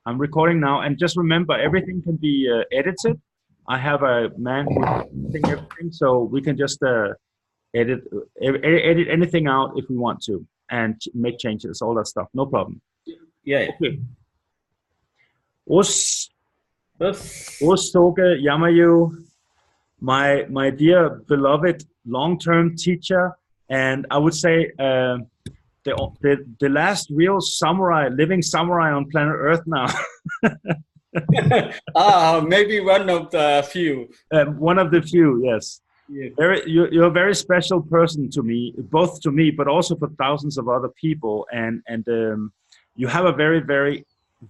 I'm recording now, and just remember, everything can be edited. I have a man who's editing everything, so we can just edit edit anything out if we want to, and make changes, all that stuff. No problem. Yeah. Okay. Os Yes. Soke Yamaue, my dear beloved long-term teacher, and I would say the last real samurai, living samurai on planet Earth now. Maybe one of the few. One of the few, yes. Yes. You're a very special person to me, both to me, but also for thousands of other people. And you have a very, very,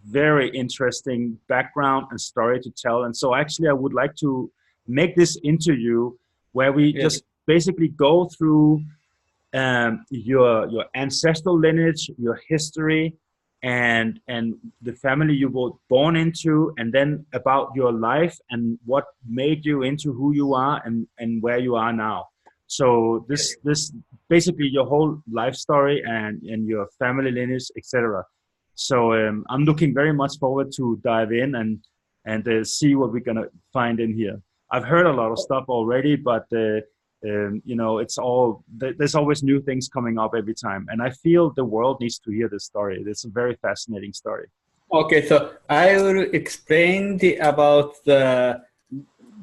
very interesting background and story to tell. And so actually, I would like to make this interview where we just basically go through your ancestral lineage, your history, and the family you were born into, and then about your life and what made you into who you are and where you are now. So this basically your whole life story and your family lineage, etc. So I'm looking very much forward to dive in and see what we're gonna find in here. I've heard a lot of stuff already, but you know, it's all, there's always new things coming up every time, and I feel the world needs to hear this story. It's a very fascinating story. Okay, so I will explain about the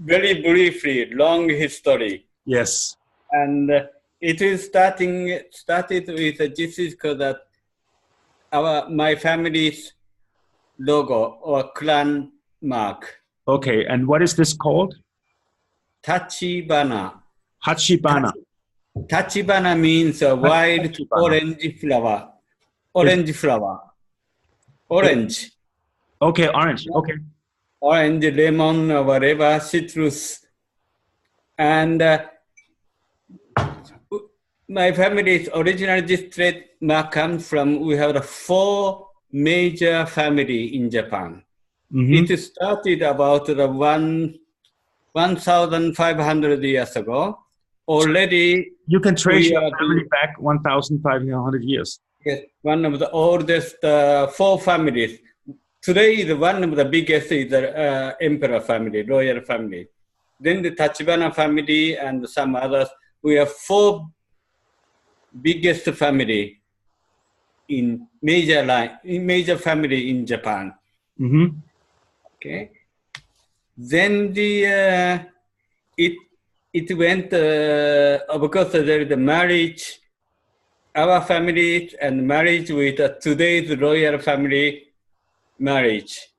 very briefly long history. Yes. And it is started with this is called that my family's logo or clan mark. Okay, and what is this called? Tachibana. Hachibana. Tachibana means a wild orange flower. Orange flower. Orange. Okay, orange. Okay. Orange, lemon, or whatever, citrus. And my family's original this trademark comes from, we have 4 major family in Japan. Mm-hmm. It started about 1,500 years ago. Already, you can trace your family back 1,500 years. Yes, one of the oldest 4 families. Today, is one of the biggest is the emperor family, royal family. Then the Tachibana family and some others. We have 4 biggest family in major family in Japan. Mm-hmm. Okay. Then it went because there is a marriage, our family and marriage with today's royal family marriage.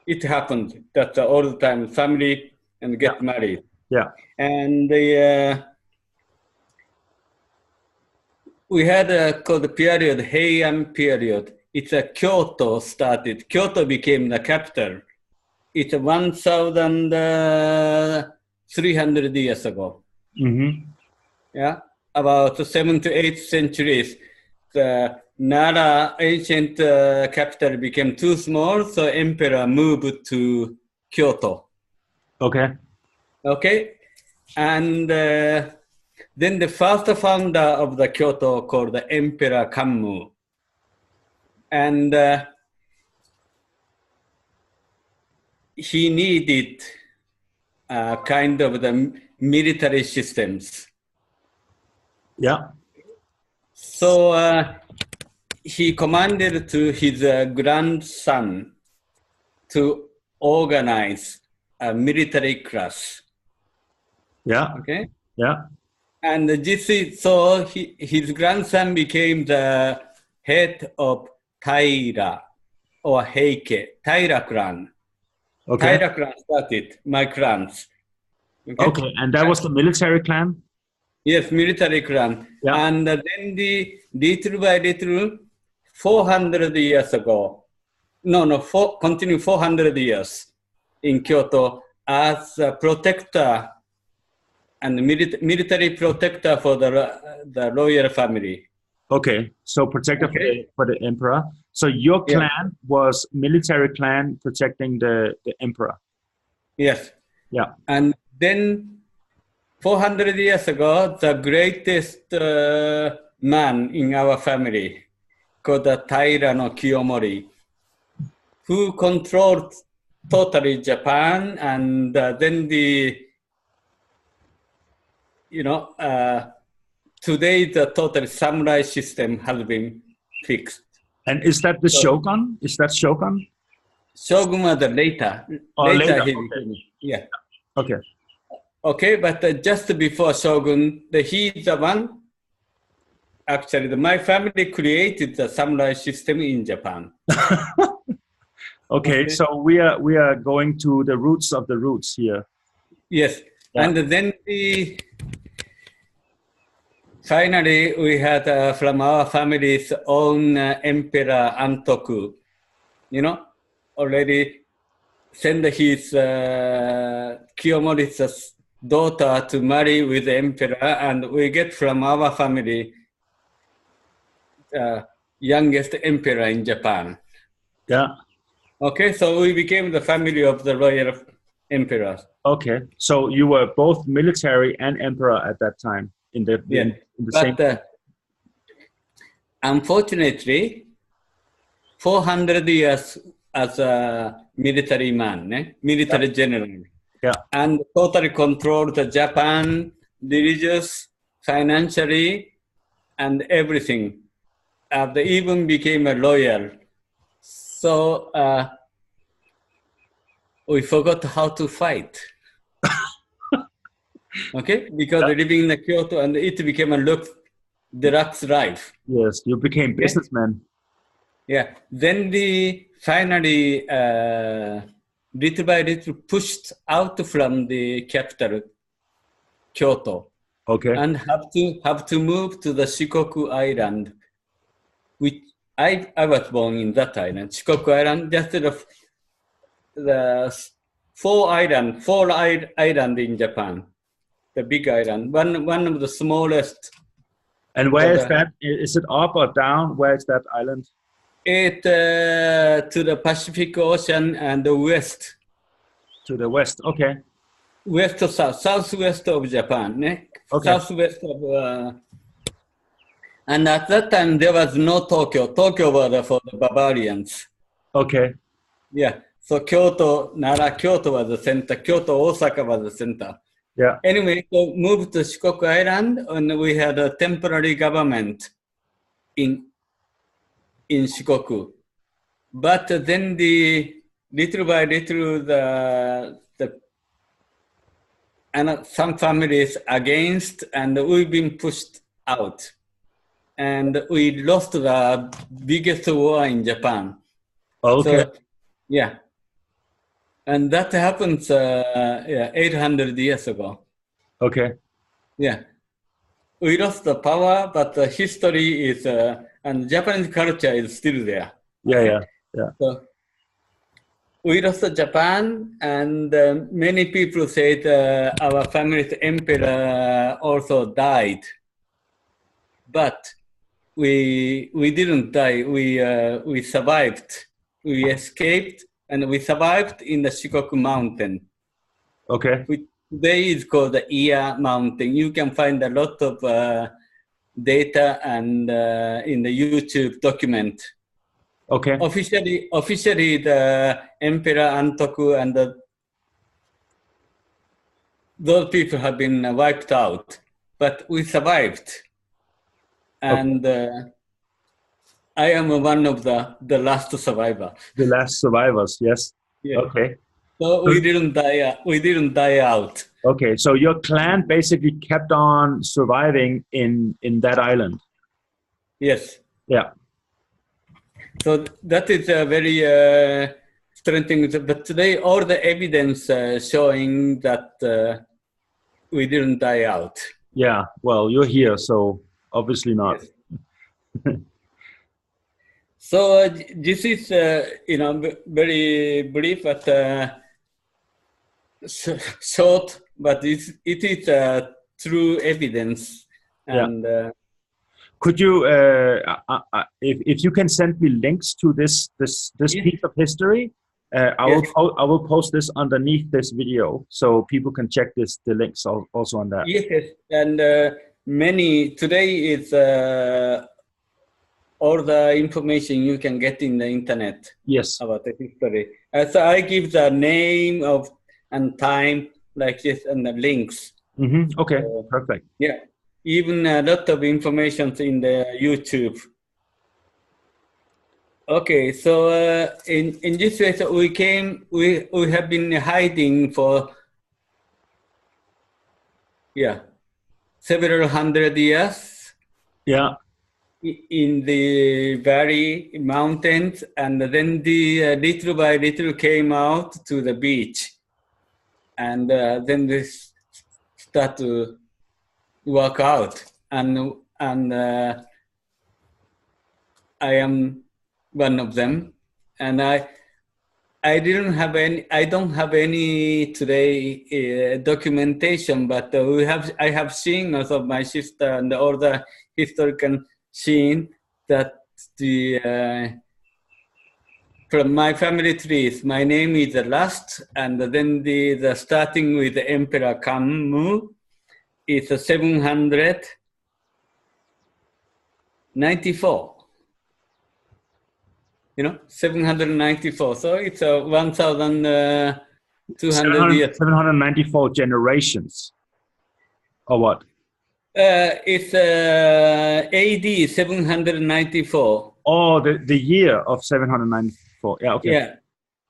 It happened that all the time family and get married. Yeah. And we had called the period Heian period. It's a Kyoto started. Kyoto became the capital. It's 1,300 years ago. Mm-hmm. Yeah, about 7th to 8th centuries. The Nara ancient capital became too small, so emperor moved to Kyoto. Okay. Okay, and then the first founder of the Kyoto called the Emperor Kammu, and he needed kind of the military systems. Yeah. So he commanded to his grandson to organize a military class. Yeah. Okay. Yeah. And this is so his grandson became the head of Taira or Heike, Taira clan. Okay. Taira clan started, my clans. Okay, and that was the military clan? Yes, military clan. Yeah. And then the little by little, 400 years ago, continue 400 years in Kyoto as a protector and military protector for the royal family. Okay, so protector for the emperor. So your clan was military clan protecting the emperor. Yes. Yeah. And then 400 years ago, the greatest man in our family called Taira no Kiyomori who controlled totally Japan, and then today the total samurai system has been fixed. And is that the So, shogun? Is that shogun? Shogun was later. Oh, later. He Okay. became, yeah. Okay. Okay, but just before Shogun, he's the one. Actually, my family created the samurai system in Japan. Okay, so we are going to the roots of the roots here. Yes, Yeah. and then finally we had from our family's own Emperor Antoku, already send his Kiyomori's daughter to marry with the emperor, and we get from our family youngest emperor in Japan. Yeah. Okay, so we became the family of the royal emperors. Okay, so you were both military and emperor at that time in the same. But unfortunately, 400 years as a military man, military general, and totally controlled Japan, religious, financially, and everything. They even became a lawyer. So we forgot how to fight. Okay, because living in Kyoto, and it became a deluxe life. Yes, you became businessman. Yeah, then finally, little by little, pushed out from the capital, Kyoto. Okay. And have to move to the Shikoku Island, which I was born in that island. Shikoku Island, just the four island in Japan, the big island, one of the smallest. And where is that? Is it up or down? Where is that island? It to the Pacific Ocean and the west. To the west, okay. West to south, southwest of Japan, Okay. Southwest of. And at that time there was no Tokyo. Tokyo was for the barbarians. Okay. Yeah. So Kyoto was the center. Kyoto, Osaka was the center. Yeah. Anyway, so moved to Shikoku Island, and we had a temporary government in Shikoku. But then little by little and some families against, and we've been pushed out. And we lost the biggest war in Japan. Okay. So, yeah. And that happens 800 years ago. Okay. Yeah. We lost the power, but the history is, and Japanese culture is still there. Yeah. So we lost Japan, and many people said our family's emperor also died. But we didn't die. We survived. We escaped, and we survived in the Shikoku Mountain. Okay. Which today is called the Iya Mountain. You can find a lot of data and in the YouTube document. Okay. Officially, the Emperor Antoku and those people have been wiped out, but we survived. And I am one of the last survivor. The last survivors, yes. Yeah. Okay. So we didn't die. We didn't die out. Okay, so your clan basically kept on surviving in that island. Yes. Yeah. So that is a very strengthening. But today, all the evidence showing that we didn't die out. Yeah. Well, you're here, so obviously not. Yes. So this is very brief, but short. But it is true evidence. And could you, if you can send me links to this piece of history, I will post this underneath this video so people can check the links also on that. Yes, and many today is all the information you can get in the internet Yes. about the history. So I give the name of and time like this and the links. Okay, perfect. Yeah, even a lot of information in the YouTube. Okay, so in this way, so we have been hiding for several hundred years. Yeah. In the valley mountains, and then the little by little came out to the beach, and then they start to work out, and I am one of them, and I don't have any today documentation, but I have seen also my sister and all the historical scene that from my family trees, my name is the last, and then the starting with the Emperor Kammu is 794. 794. So it's 1,200 years. 794 generations, or what? It's AD 794. Oh, the year of 794. Yeah. Okay.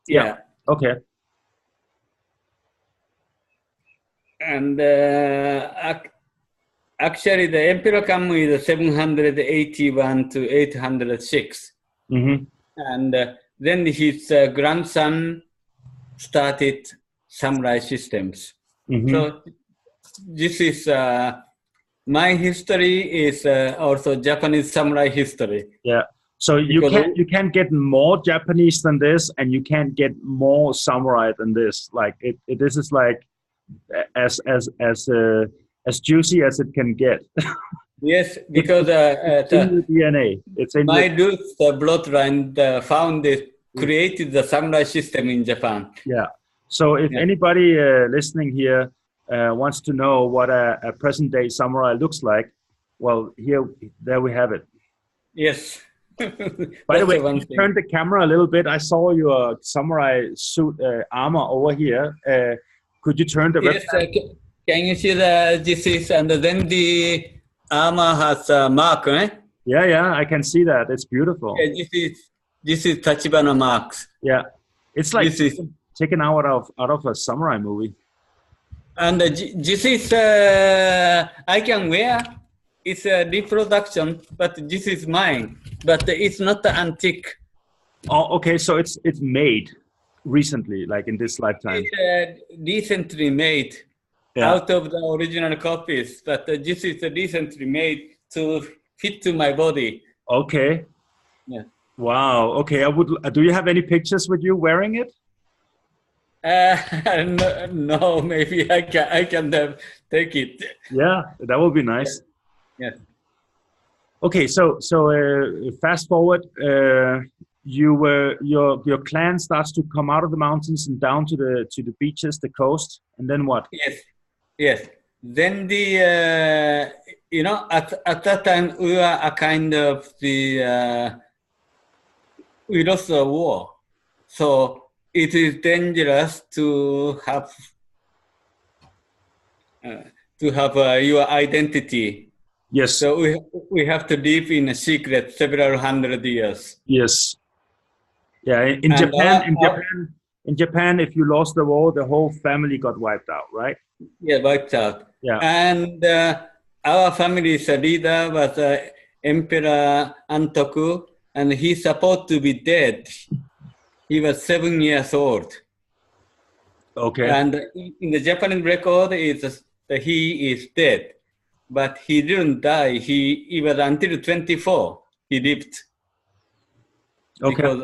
Yeah. Okay. And actually, the Emperor Kammu is 781 to 806. And then his grandson started samurai systems. So this is my history is also Japanese samurai history. Yeah. So you can't get more Japanese than this, and you can't get more samurai than this. Like this is like as juicy as it can get. Yes, because it's in the DNA. It's in my roots, the bloodline, created the samurai system in Japan. Yeah. So if anybody listening here wants to know what a present-day samurai looks like, well, there we have it. Yes. By the way, you turned the camera a little bit. I saw your samurai suit armor over here. Could you turn the webcam? Can you see this is, and then the armor has a mark, eh? Yeah, I can see that. It's beautiful. Yeah, this is Tachibana marks. Yeah, it's like taken out of a samurai movie. And this is I can wear. It's a reproduction, but this is mine. But it's not the antique. Oh, okay. So it's made recently, like in this lifetime. It's recently made out of the original copies, but this is recently made to fit to my body. Okay. Yeah. Wow. Okay. Do you have any pictures with you wearing it? No. Maybe I can take it. Yeah, that would be nice. Yeah. Okay. So fast forward. Your clan starts to come out of the mountains and down to the beaches, the coast, and then what? Yes. Then the at that time we were a kind of we lost the war, so it is dangerous to have your identity. Yes. So we have to live in a secret several hundred years. Yes. Yeah. In Japan, if you lost the war, the whole family got wiped out, right? Yeah, wiped out. Yeah. And our family's leader was Emperor Antoku, and he's supposed to be dead. He was 7 years old. Okay. And in the Japanese record, he is dead. But he didn't die. He was until 24. He lived. Okay. Because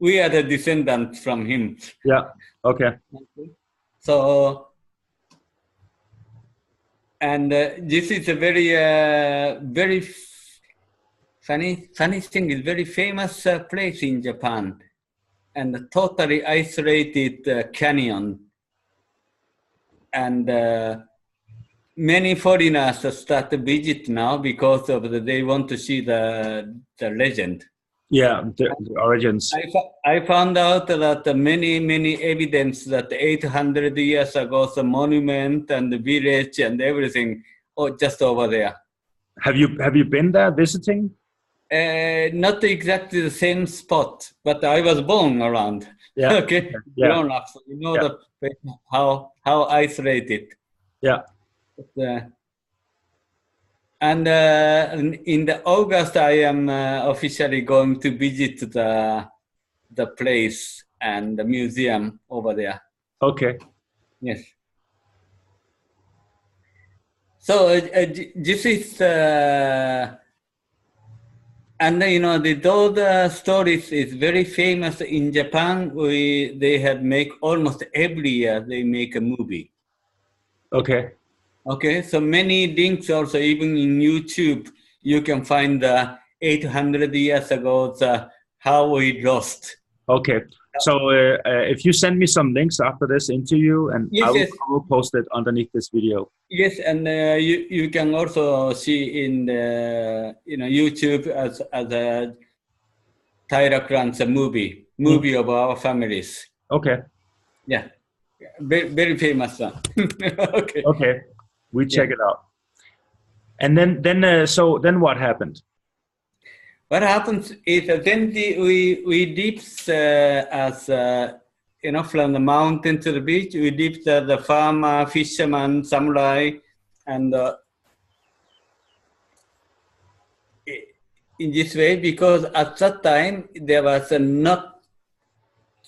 we are the descendants from him. Yeah. Okay. So, and this is a very, very funny thing. Is very famous place in Japan, and a totally isolated canyon. And many foreigners start to visit now because of they want to see the legend. Yeah, the origins. I found out that many evidence that 800 years ago, the monument and the village and everything, just over there. Have you been there visiting? Not exactly the same spot, but I was born around. Yeah. Okay, Yeah. grown up. So you know Yeah. how isolated. Yeah. But, and in the August, I am officially going to visit the place and the museum over there. Okay. Yes. So this is, and you know, those stories is very famous in Japan. They have make almost every year they make a movie. Okay. Okay, so many links also even in YouTube you can find 800 years ago how we lost. Okay. So if you send me some links after this interview, and Yes, I will post it underneath this video. Yes, and you can also see in the YouTube as a Tyra Grant's movie of our families. Okay. Yeah, very famous one. Okay. Okay. We check it out. And then what happened? What happens is then we dipped as from the mountain to the beach. We dipped the farmer, fisherman, samurai, and in this way, because at that time there was not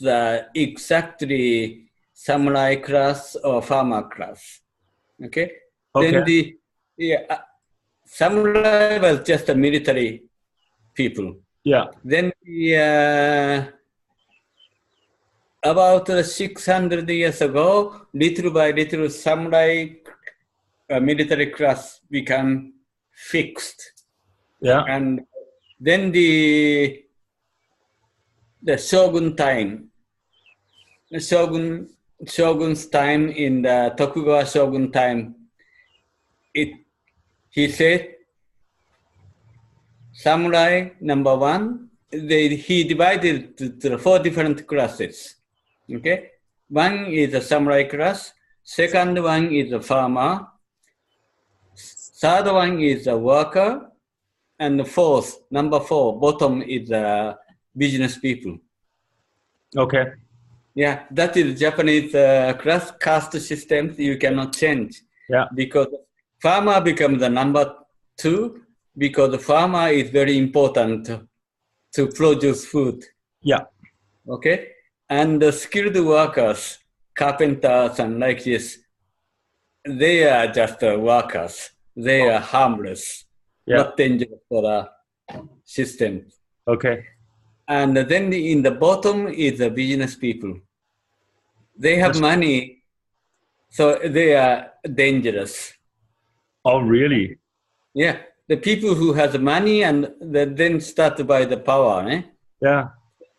the exactly samurai class or farmer class. Okay. Then the samurai was just a military people. Yeah. Then about 600 years ago, little by little, samurai military class become fixed. Yeah. And then the shogun time, shogun's time in the Tokugawa shogun time, he said, samurai number one, he divided to 4 different classes. Okay, one is a samurai class, second one is a farmer, third one is a worker, and the fourth, number 4, bottom is business people. Okay. Yeah, that is Japanese class caste system. You cannot change. Yeah. Because farmer becomes the number 2, because the farmer is very important to produce food. Yeah. Okay. And the skilled workers, carpenters and like this, they are just workers. They are harmless, not dangerous for the system. Okay. And then in the bottom is the business people. They have money, so they are dangerous. Oh, really? Yeah. The people who has money and then start by the power. Eh? Yeah.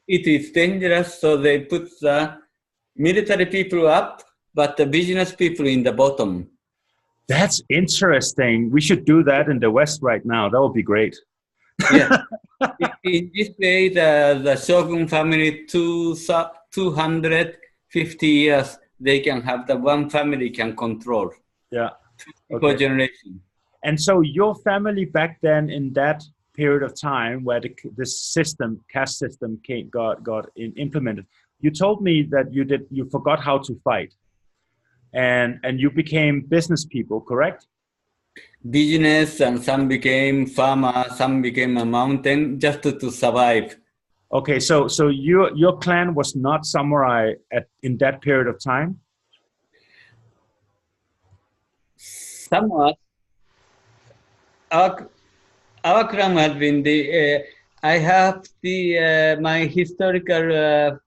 It is dangerous, so they put the military people up, but the business people in the bottom. That's interesting. We should do that in the West right now. That would be great. Yeah. In this way, the shogun family, 250 years, they can have the one family can control. Yeah. For generation. And so your family back then, in that period of time where this system, caste system, got implemented, you told me that you forgot how to fight, and you became business people, correct? Business, and some became farmer, some became a mountain just to survive. Okay, so your clan was not samurai in that period of time? Somewhat. Our clan has been I have my historical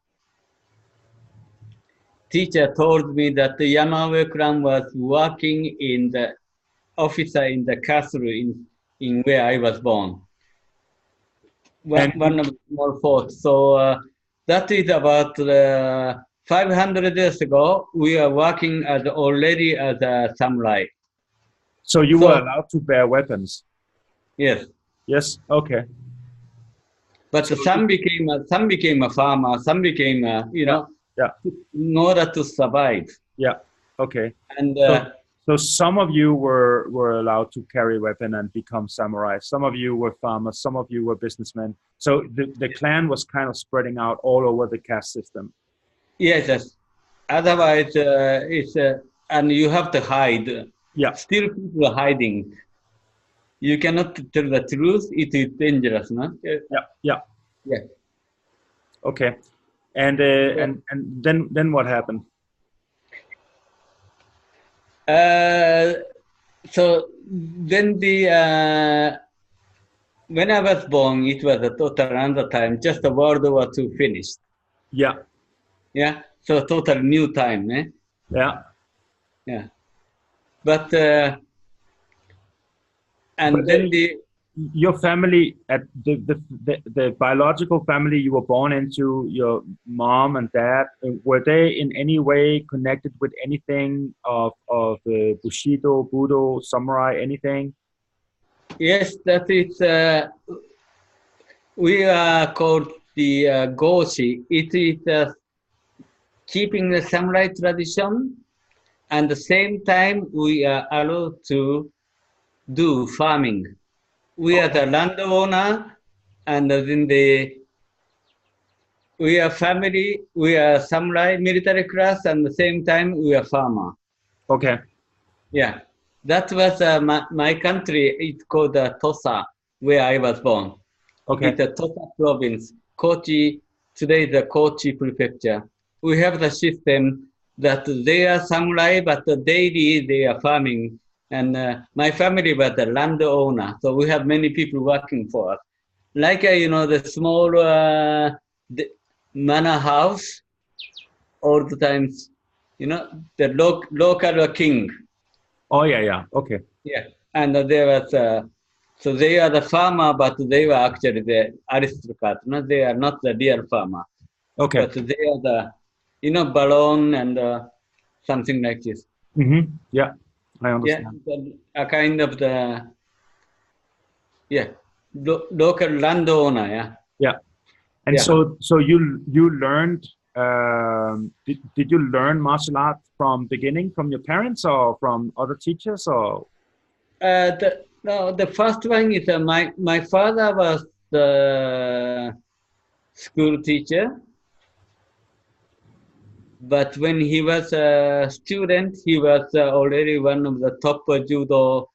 teacher told me that the Yamaue clan was working in the officer in the castle in where I was born. One of the small forts. So that is about 500 years ago. We are working already as a samurai. So you were So allowed to bear weapons. yes, Yes. Okay. but So some became a farmer, some became yeah, yeah, in order to survive. yeah. Okay. And So so some of you were allowed to carry a weapon and become samurai. Some of you were farmers. Some of you were businessmen. So the clan was kind of spreading out all over the caste system. yes, yes. Otherwise, it's and you have to hide. Yeah. Still, people are hiding. You cannot tell the truth. It is dangerous, no? Yeah. Yeah. Yeah. Okay. So, And then what happened? uh, so then when I was born, it was a total another time. Just the World War II finished. Yeah. Yeah. So total new time, eh? Yeah. Yeah. But But and then the your family at the biological family you were born into, your mom and dad, were they in any way connected with anything of Bushido, Budo, samurai, anything? yes, that is we are called the Goshi. It is keeping the samurai tradition, and the same time we are allowed to do farming. We are Okay. the landowner, and then we are family. We are samurai military class, and the same time we are farmer. Okay. Yeah, that was my country. It's called Tosa, where I was born. Okay. It's a Tosa province, Kochi. Today is the Kochi prefecture. We have the system that they are samurai, but daily they are farming. And my family was the landowner, so we have many people working for us. Like the small the manor house, all the times, the local king. Oh yeah, yeah. Okay. Yeah, and there was so they are the farmer, but they were actually the aristocrat. No, they are not the real farmer, Okay. but they are the baron and something like this. Mm-hmm. Yeah, I Yeah, understand. a kind of the yeah local landowner. Yeah, Yeah. And yeah. so you learned did you learn martial art from beginning from your parents or from other teachers or The first one is my father was the school teacher. But when he was a student, he was already one of the top judo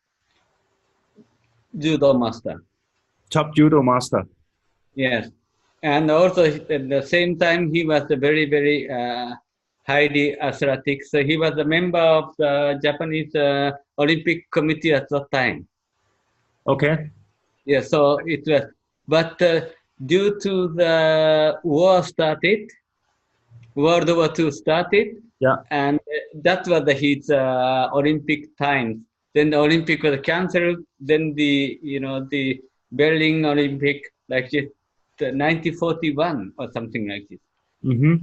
master. top judo master? Yes, and also at the same time he was a very highly athletic. So he was a member of the Japanese Olympic Committee at that time. Okay. Yeah, so it was, but due to the war started, World War II started, Yeah. and that was his Olympic times. Then the Olympic was cancelled. Then the Berlin Olympic, like this, 1941 or something like this. Mm-hmm.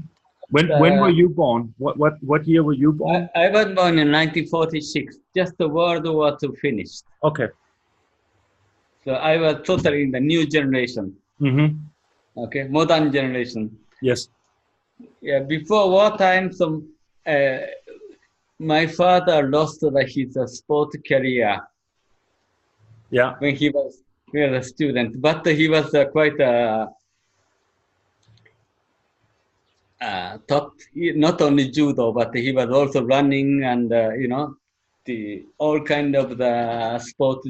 When were Uh, you born? What year were you born? I was born in 1946, just the World War II finished. Okay. So I was totally in the new generation, Mm-hmm. okay, modern generation. Yes. Yeah, before wartime, uh, my father lost his sport career Yeah. when he was a student, but he was quite top, not only judo, but he was also running and, the all kind of the sport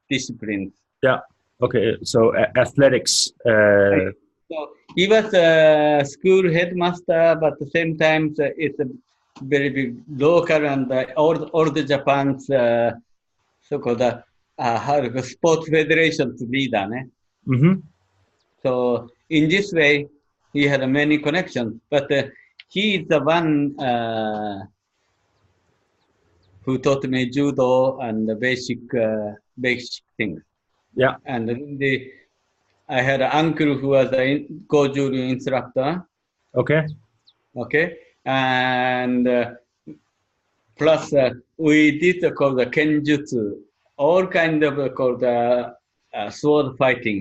disciplines. Yeah. Okay. So athletics. Right. So he was a school headmaster, but at the same time, it's a very big local and all the Japan's so-called sport federation's leader. Ne? Mm-hmm. So in this way, he had many connections, but he is the one who taught me judo and the basic things. Yeah. And I had an uncle who was a Goju instructor. Okay. Okay, and plus we did call the kenjutsu. all kind of called sword fighting.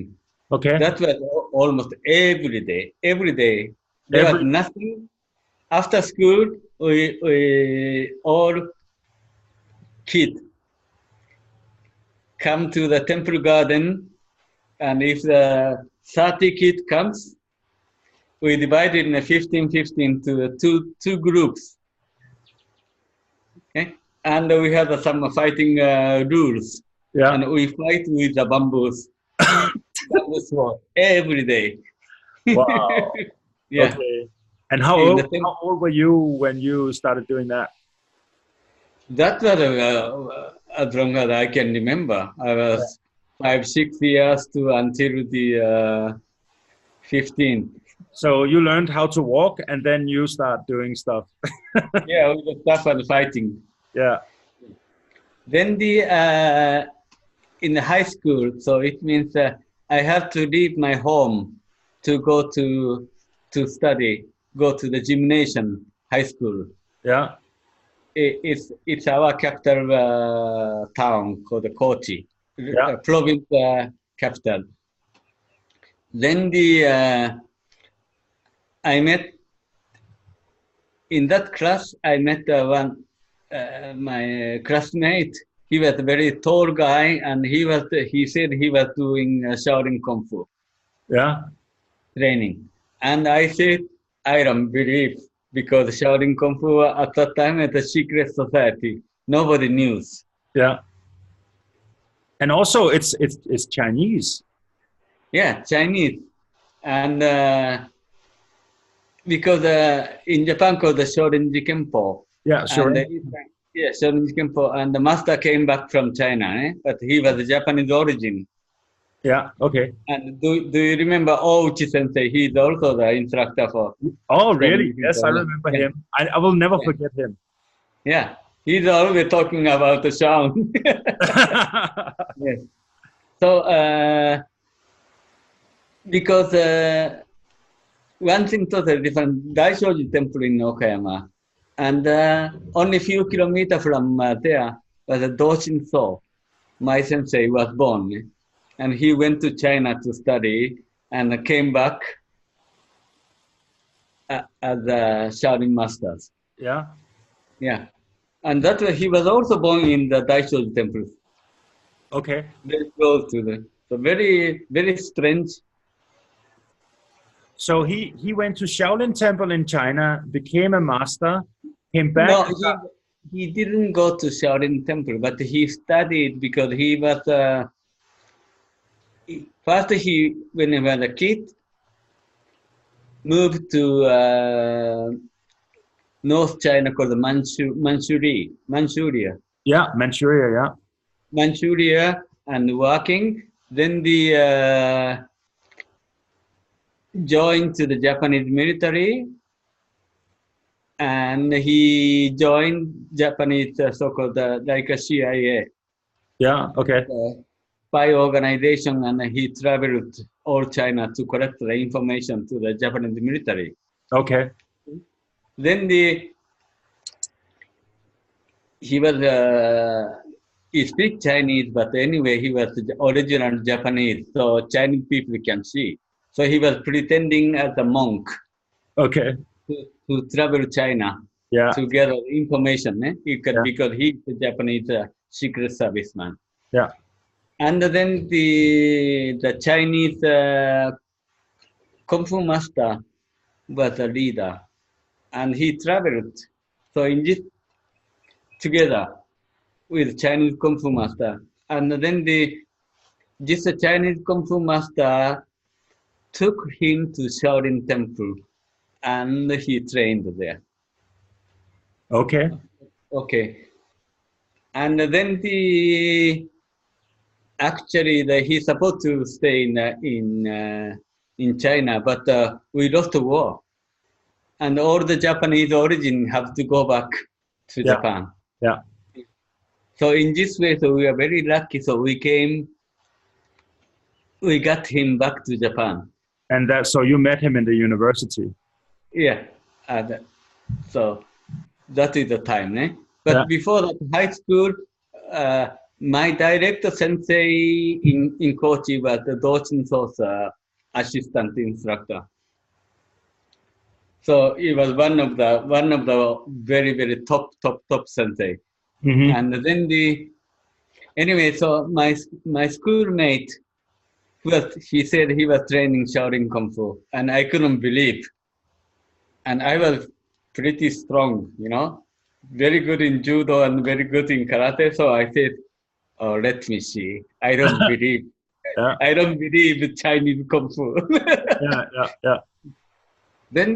Okay. That was almost every day. Every day. There was Every nothing. After school, we all kids come to the temple garden, and if the 30 kid comes, we divide it in a 15-15 to two groups. Okay? And we have some fighting rules. yeah. And we fight with the bamboos. Bamboo sword every day. Wow. Yeah. Okay. And In the how old were you when you started doing that? that was as long as I can remember. I was 5-6 years to until the 15. So you learned how to walk, and then you start doing stuff. Yeah, all the stuff and fighting. Yeah. Then the in the high school, so it means I have to leave my home to go to study, go to the gymnasium, high school. Yeah. It's our capital town called Kochi, Yeah. province capital. Then I met in that class. I met one my classmate. He was a very tall guy, and he said he was doing Shaolin Kung Fu Yeah. training. And I said, I don't believe, because Shaolin Kung Fu at that time at a secret society. Nobody knew. Yeah. And also, it's Chinese. Yeah, Chinese. And because in Japan called the Shorinji Kempo. Yeah. Sure. And yeah, Shorinji Kempo. And the master came back from China, but he was a Japanese origin. Yeah. Okay. And do you remember Ouchi Sensei? He's also the instructor for. Oh, really? Shorinji Yes, Kempo. I remember Yeah. him. I will never forget him. Yeah, he's always talking about the sound. Yes. So, because one thing totally different, Daishoji Temple in Okayama, and only a few kilometers from there was a Doshin So. My sensei was born, and he went to China to study and came back as a Shaolin masters. Yeah. Yeah. And that way he was also born in the Daishoji Temple. Okay. Very close to the. So very, very strange. So he went to Shaolin Temple in China, became a master, came back. No, he didn't go to Shaolin Temple, but he studied because he was first when he was a kid moved to North China called Manchuria, Yeah, Manchuria. Manchuria, and working. Then the joined to the Japanese military, and he joined Japanese so-called like a CIA. Yeah. Okay. Spy organization, and he traveled all China to collect the information to the Japanese military. Okay. Then he was he speaks Chinese, but anyway he was original Japanese, so Chinese people can see. So he was pretending as a monk Okay. to travel China Yeah. to gather information. Yeah. Because he's a Japanese secret serviceman. Yeah. And then the Chinese Kung Fu master was a leader, and he traveled. So in this together with Chinese Kung Fu master, and then this Chinese Kung Fu master took him to Shaolin Temple, and he trained there. Okay. Okay, and then he's supposed to stay in China, but we lost the war, and all the Japanese origin have to go back to Yeah. Japan. Yeah. So in this way, so we are very lucky. So we got him back to Japan. And so you met him in the university. Yeah, so that is the time, eh? But Yeah. before that, high school, my direct sensei in Kochi was the Dochin Sosa assistant instructor. So he was one of the very, very top sensei. Mm-hmm. And then anyway, so my schoolmate, he said he was training Shaolin Kung Fu, and I couldn't believe. And I was pretty strong, very good in judo and very good in karate. So I said, "Oh, let me see. I don't believe. Yeah. I don't believe Chinese Kung Fu." Yeah. Then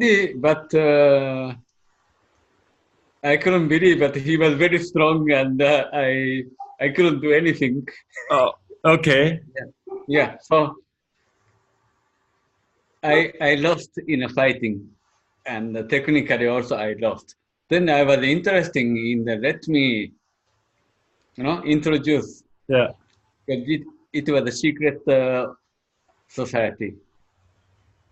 I couldn't believe, but he was very strong, and I couldn't do anything. Oh, okay. Yeah. So I lost in a fighting, and technically also I lost. Then I was interested in let me, introduce. Yeah. Because it was a secret society.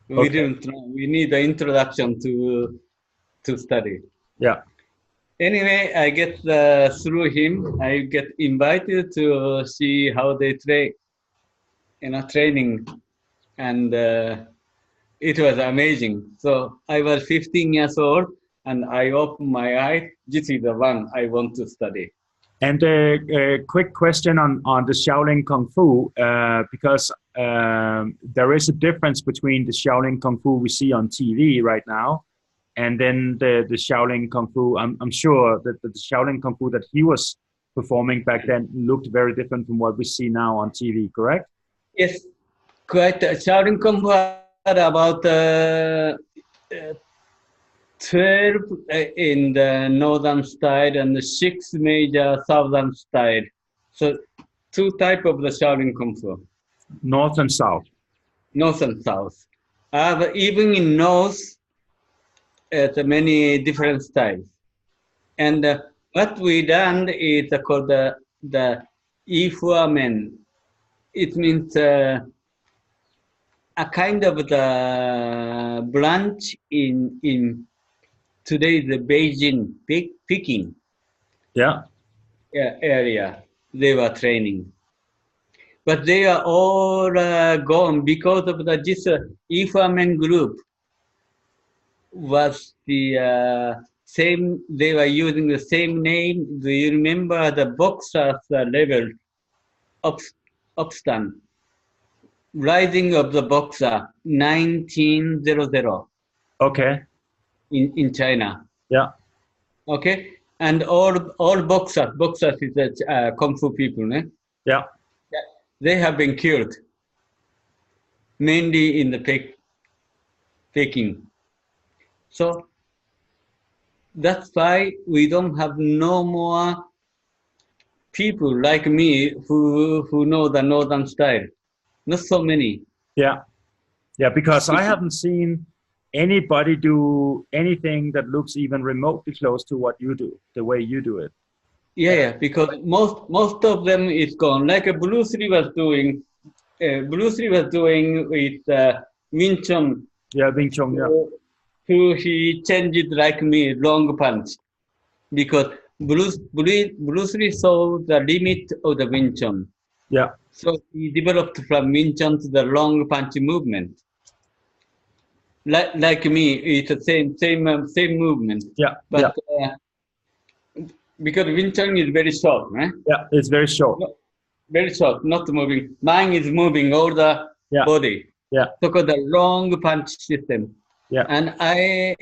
We Okay. didn't know. We need the introduction to study. Yeah. Anyway, I get through him. I get invited to see how they training, and it was amazing. So I was 15 years old, and I opened my eyes. This is the one I want to study. And a quick question on the Shaolin Kung Fu, because there is a difference between the Shaolin Kung Fu we see on TV right now, and then the Shaolin Kung Fu. I'm sure that the Shaolin Kung Fu that he was performing back then looked very different from what we see now on TV, correct? Yes, quite. Shaolin Kung Fu had about 12 in the northern style and the 6 major southern style. So 2 type of the Shaolin Kung Fu. North and south. North and south. But even in north, many different styles. And what we done is called the Ifuamen. It means a kind of the branch in today the Beijing, Peking area. They were training. But they are all gone because of this Ifuamen group was the same, they were using the same name. Do you remember the boxers level upstand? Rising of the Boxer, 1900. Okay. In China. Yeah. Okay. And all boxers is Kung Fu people, né? Yeah. They have been killed, mainly in the Peking. So that's why we don't have no more people like me who know the northern style. Not so many. Yeah. Yeah, because I haven't seen anybody do anything that looks even remotely close to what you do, the way you do it. Yeah, because most of them is gone. Like Bruce Lee was doing. Bruce Lee was doing with Wing Chun. Yeah, Wing Chun. Yeah. Who he changed like me, long punch, because Bruce Lee saw the limit of the Wing Chun. Yeah. So he developed from Wing Chun to the long punch movement. Like me, it's the same movement. Yeah. But because Wing Chun is very short, right? Yeah, it's very short. Very short, not moving. Mine is moving all the body. Yeah. So called the long punch system. Yeah. And I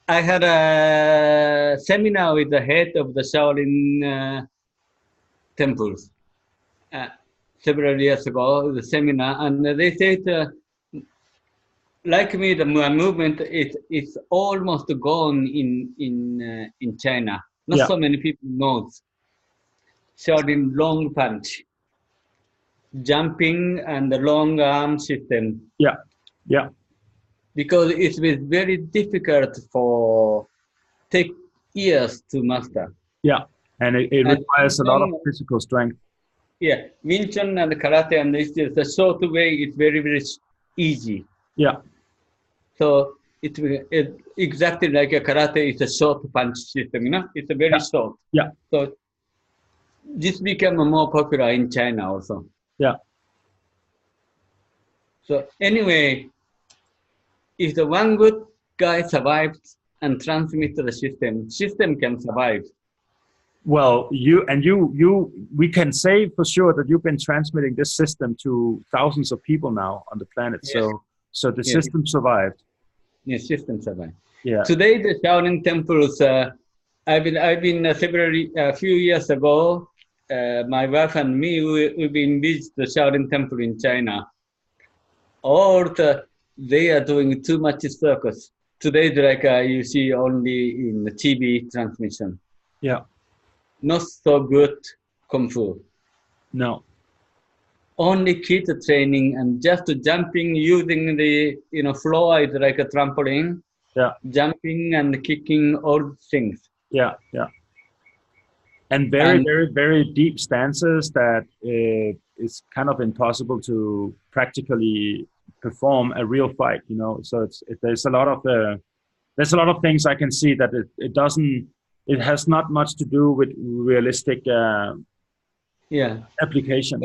had a seminar with the head of the Shaolin temples several years ago, the seminar, and they said, like me, the movement is almost gone in China. Not so many people know Shaolin long punch, jumping, and the long arm system. Yeah. Yeah. Because it was very difficult for take years to master. Yeah, and it requires a lot of physical strength. Yeah, Wing Chun and karate, and it's just a short way. It's very, very easy. Yeah. So it exactly like a karate. It's a short punch system. It's a very short. Yeah. So this became more popular in China also. Yeah. So anyway, if the one good guy survives and transmits to the system can survive. Well, we can say for sure that you've been transmitting this system to thousands of people now on the planet. Yes. So the Yes. system survived. Yes, system survive. Yeah. Today, the Shaolin temples. I've been a few years ago. My wife and me, we've been visit the Shaolin temple in China. They are doing too much circus. Today, like you see only in the TV transmission. Yeah. Not so good kung fu. No. Only kid training and just jumping using the floor is like a trampoline. Yeah. Jumping and kicking, all things. Yeah. Yeah. And very deep stances that it's kind of impossible to practically perform a real fight. So there's a lot of things I can see that it has not much to do with realistic application.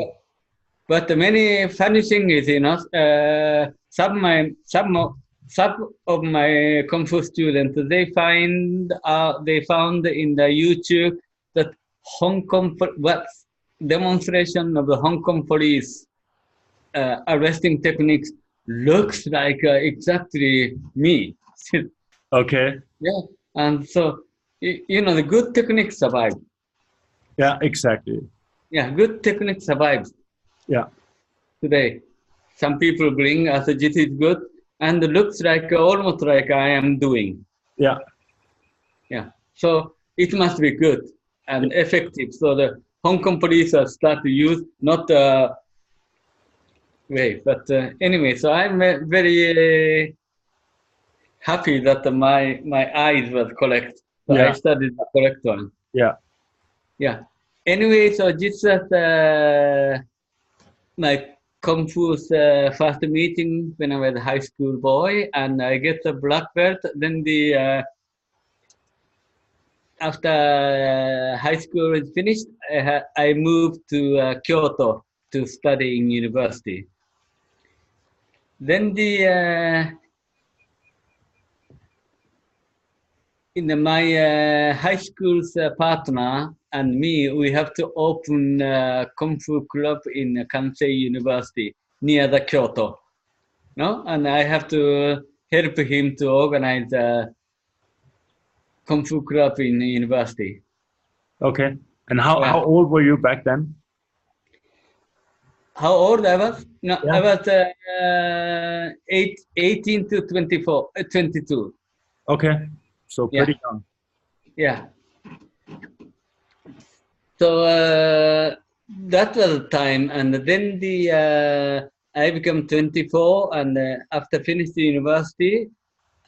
But the many funny thing is, some of my kung fu students they found in the YouTube that Hong Kong demonstration of the Hong Kong police arresting techniques looks like exactly me. Okay. Yeah, and so the good technique survives. Yeah, exactly. Yeah, good technique survives. Yeah. Today, some people bring as this is good and looks like almost like I am doing. Yeah. Yeah. So it must be good and effective. So the Hong Kong police start to use not way, but anyway. So I'm very happy that my eyes was correct. So Yeah. I studied the correct one. Yeah. Yeah. Anyway, so this was my Kung Fu's first meeting when I was a high school boy, and I get the black belt. Then after high school is finished, I moved to Kyoto to study in university. Then my high school's partner and me, we have to open a Kung Fu club in Kansei University near the Kyoto. No? And I have to help him to organize a Kung Fu club in the university. Okay. And how old were you back then? How old I was? No, Yeah. I was 18 to 22. Okay. So pretty young. Yeah. So that was the time, and then I became 24, and after finishing the university,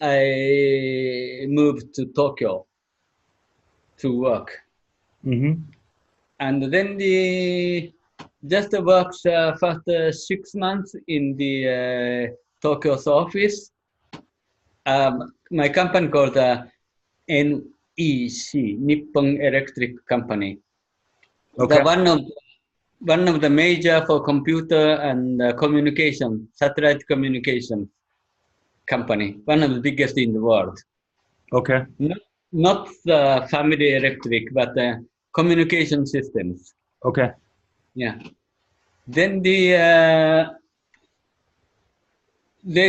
I moved to Tokyo to work. Mm-hmm. And then just worked first 6 months in the Tokyo's office. My company called NEC, Nippon Electric Company. Okay. One of the major for computer and communication, satellite communication company, one of the biggest in the world. Okay. Not the family electric, but communication systems. Okay. Yeah. Then they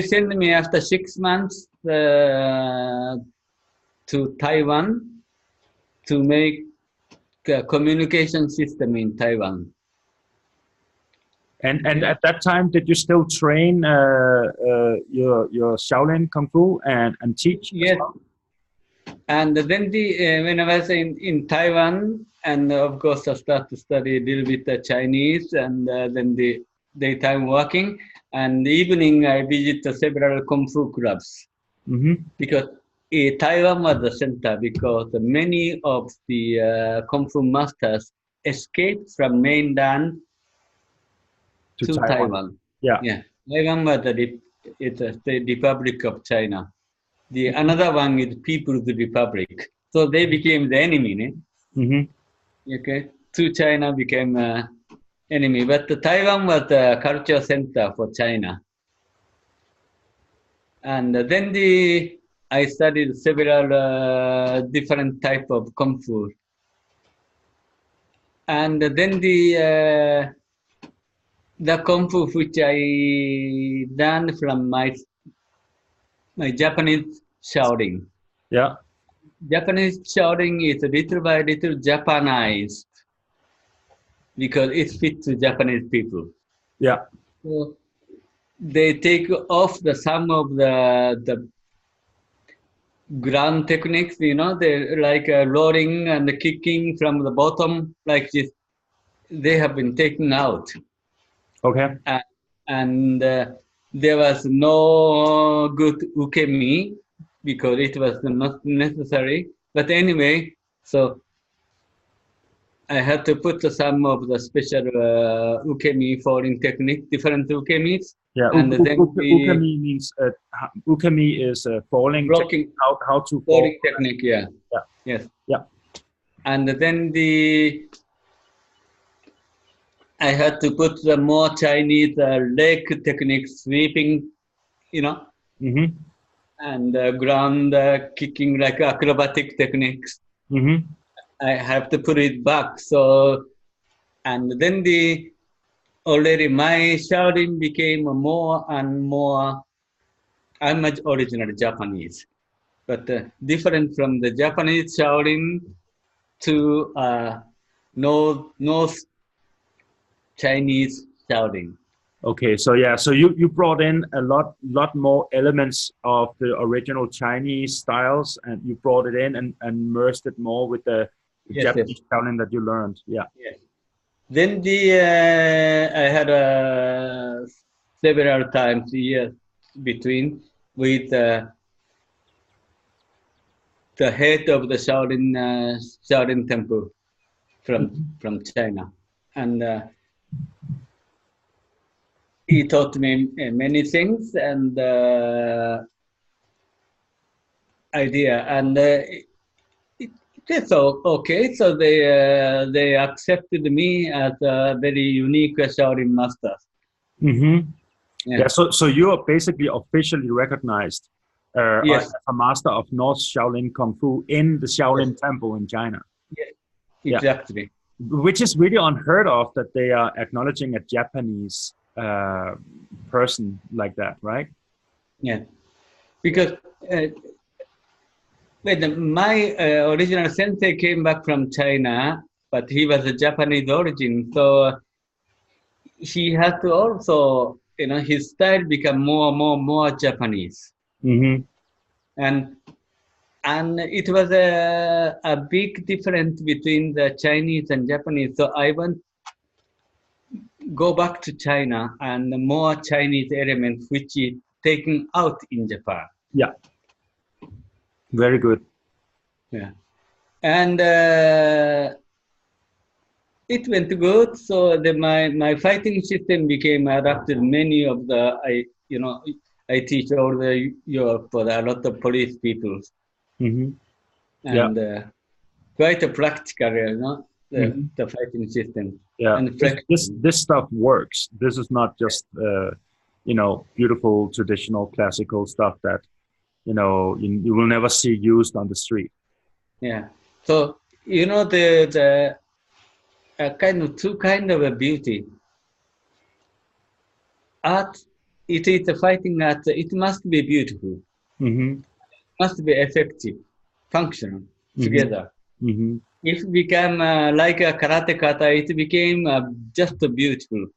sent me after 6 months to Taiwan to make a communication system in Taiwan. And at that time, did you still train your Shaolin Kung Fu and teach? Yes. And then when I was in Taiwan, and of course I started to study a little bit Chinese, and then the daytime working, and the evening I visit several Kung Fu clubs. Mm-hmm. Because Taiwan was the center, because many of the Kung Fu masters escaped from mainland to Taiwan. Yeah. Taiwan was the Republic of China. The another one is People's Republic. So they became the enemy. Mm-hmm. Okay. two China became enemy. But Taiwan was the cultural center for China. And then I studied several different type of kung fu. And then the kung fu which I learned from my Japanese Shaolin. Yeah. Japanese Shaolin is little by little Japanized because it fits to Japanese people. Yeah. So they take off some of the ground techniques, they're like rolling and kicking from the bottom like this. They have been taken out. Okay. And there was no good ukemi because it was not necessary. But anyway, so I had to put some of the special ukemi falling technique, different ukemis. Yeah. And then Ukemi means ukemi is falling. Blocking. How to falling fall. technique. Yeah. Yeah. Yes. Yeah. And then I had to put the more Chinese leg technique, sweeping, Mm-hmm. and ground kicking like acrobatic techniques. Mm-hmm. I have to put it back. So, and then already my Shaolin became more and more. I'm originally Japanese, but different from the Japanese Shaolin to North Chinese Shaolin. Okay, so yeah, so you brought in a lot more elements of the original Chinese styles, and you brought it in and merged it more with the Japanese Shaolin that you learned. Yeah. Yes. Then I had several times years between with the head of the Shaolin temple from China, and he taught me many things and idea, and it's okay. So they accepted me as a very unique Shaolin master. Mm-hmm. Yeah. So you are basically officially recognized yes. as a master of North Shaolin Kung Fu in the Shaolin Temple in China. Yes, exactly. Yeah. Which is really unheard of that they are acknowledging a Japanese person like that, right? Yeah, because when my original sensei came back from China, but he was a Japanese origin, so he had to also, his style become more Japanese. Mm-hmm. And it was a big difference between the Chinese and Japanese. So I want go back to China and more Chinese elements which is taken out in Japan. Yeah. Very good. Yeah. And it went good. So my fighting system became adapted. Many of I teach all the Europe for a lot of police people. Mm-hmm. And quite a practical, the fighting system. Yeah, and this stuff works. This is not just beautiful traditional classical stuff that you will never see used on the street. Yeah. So the kind of two kind of a beauty. Art, it is a fighting art. It must be beautiful. Mm-hmm. Must be effective, functional together. Mm-hmm. If it became like a karate kata, it became just beautiful,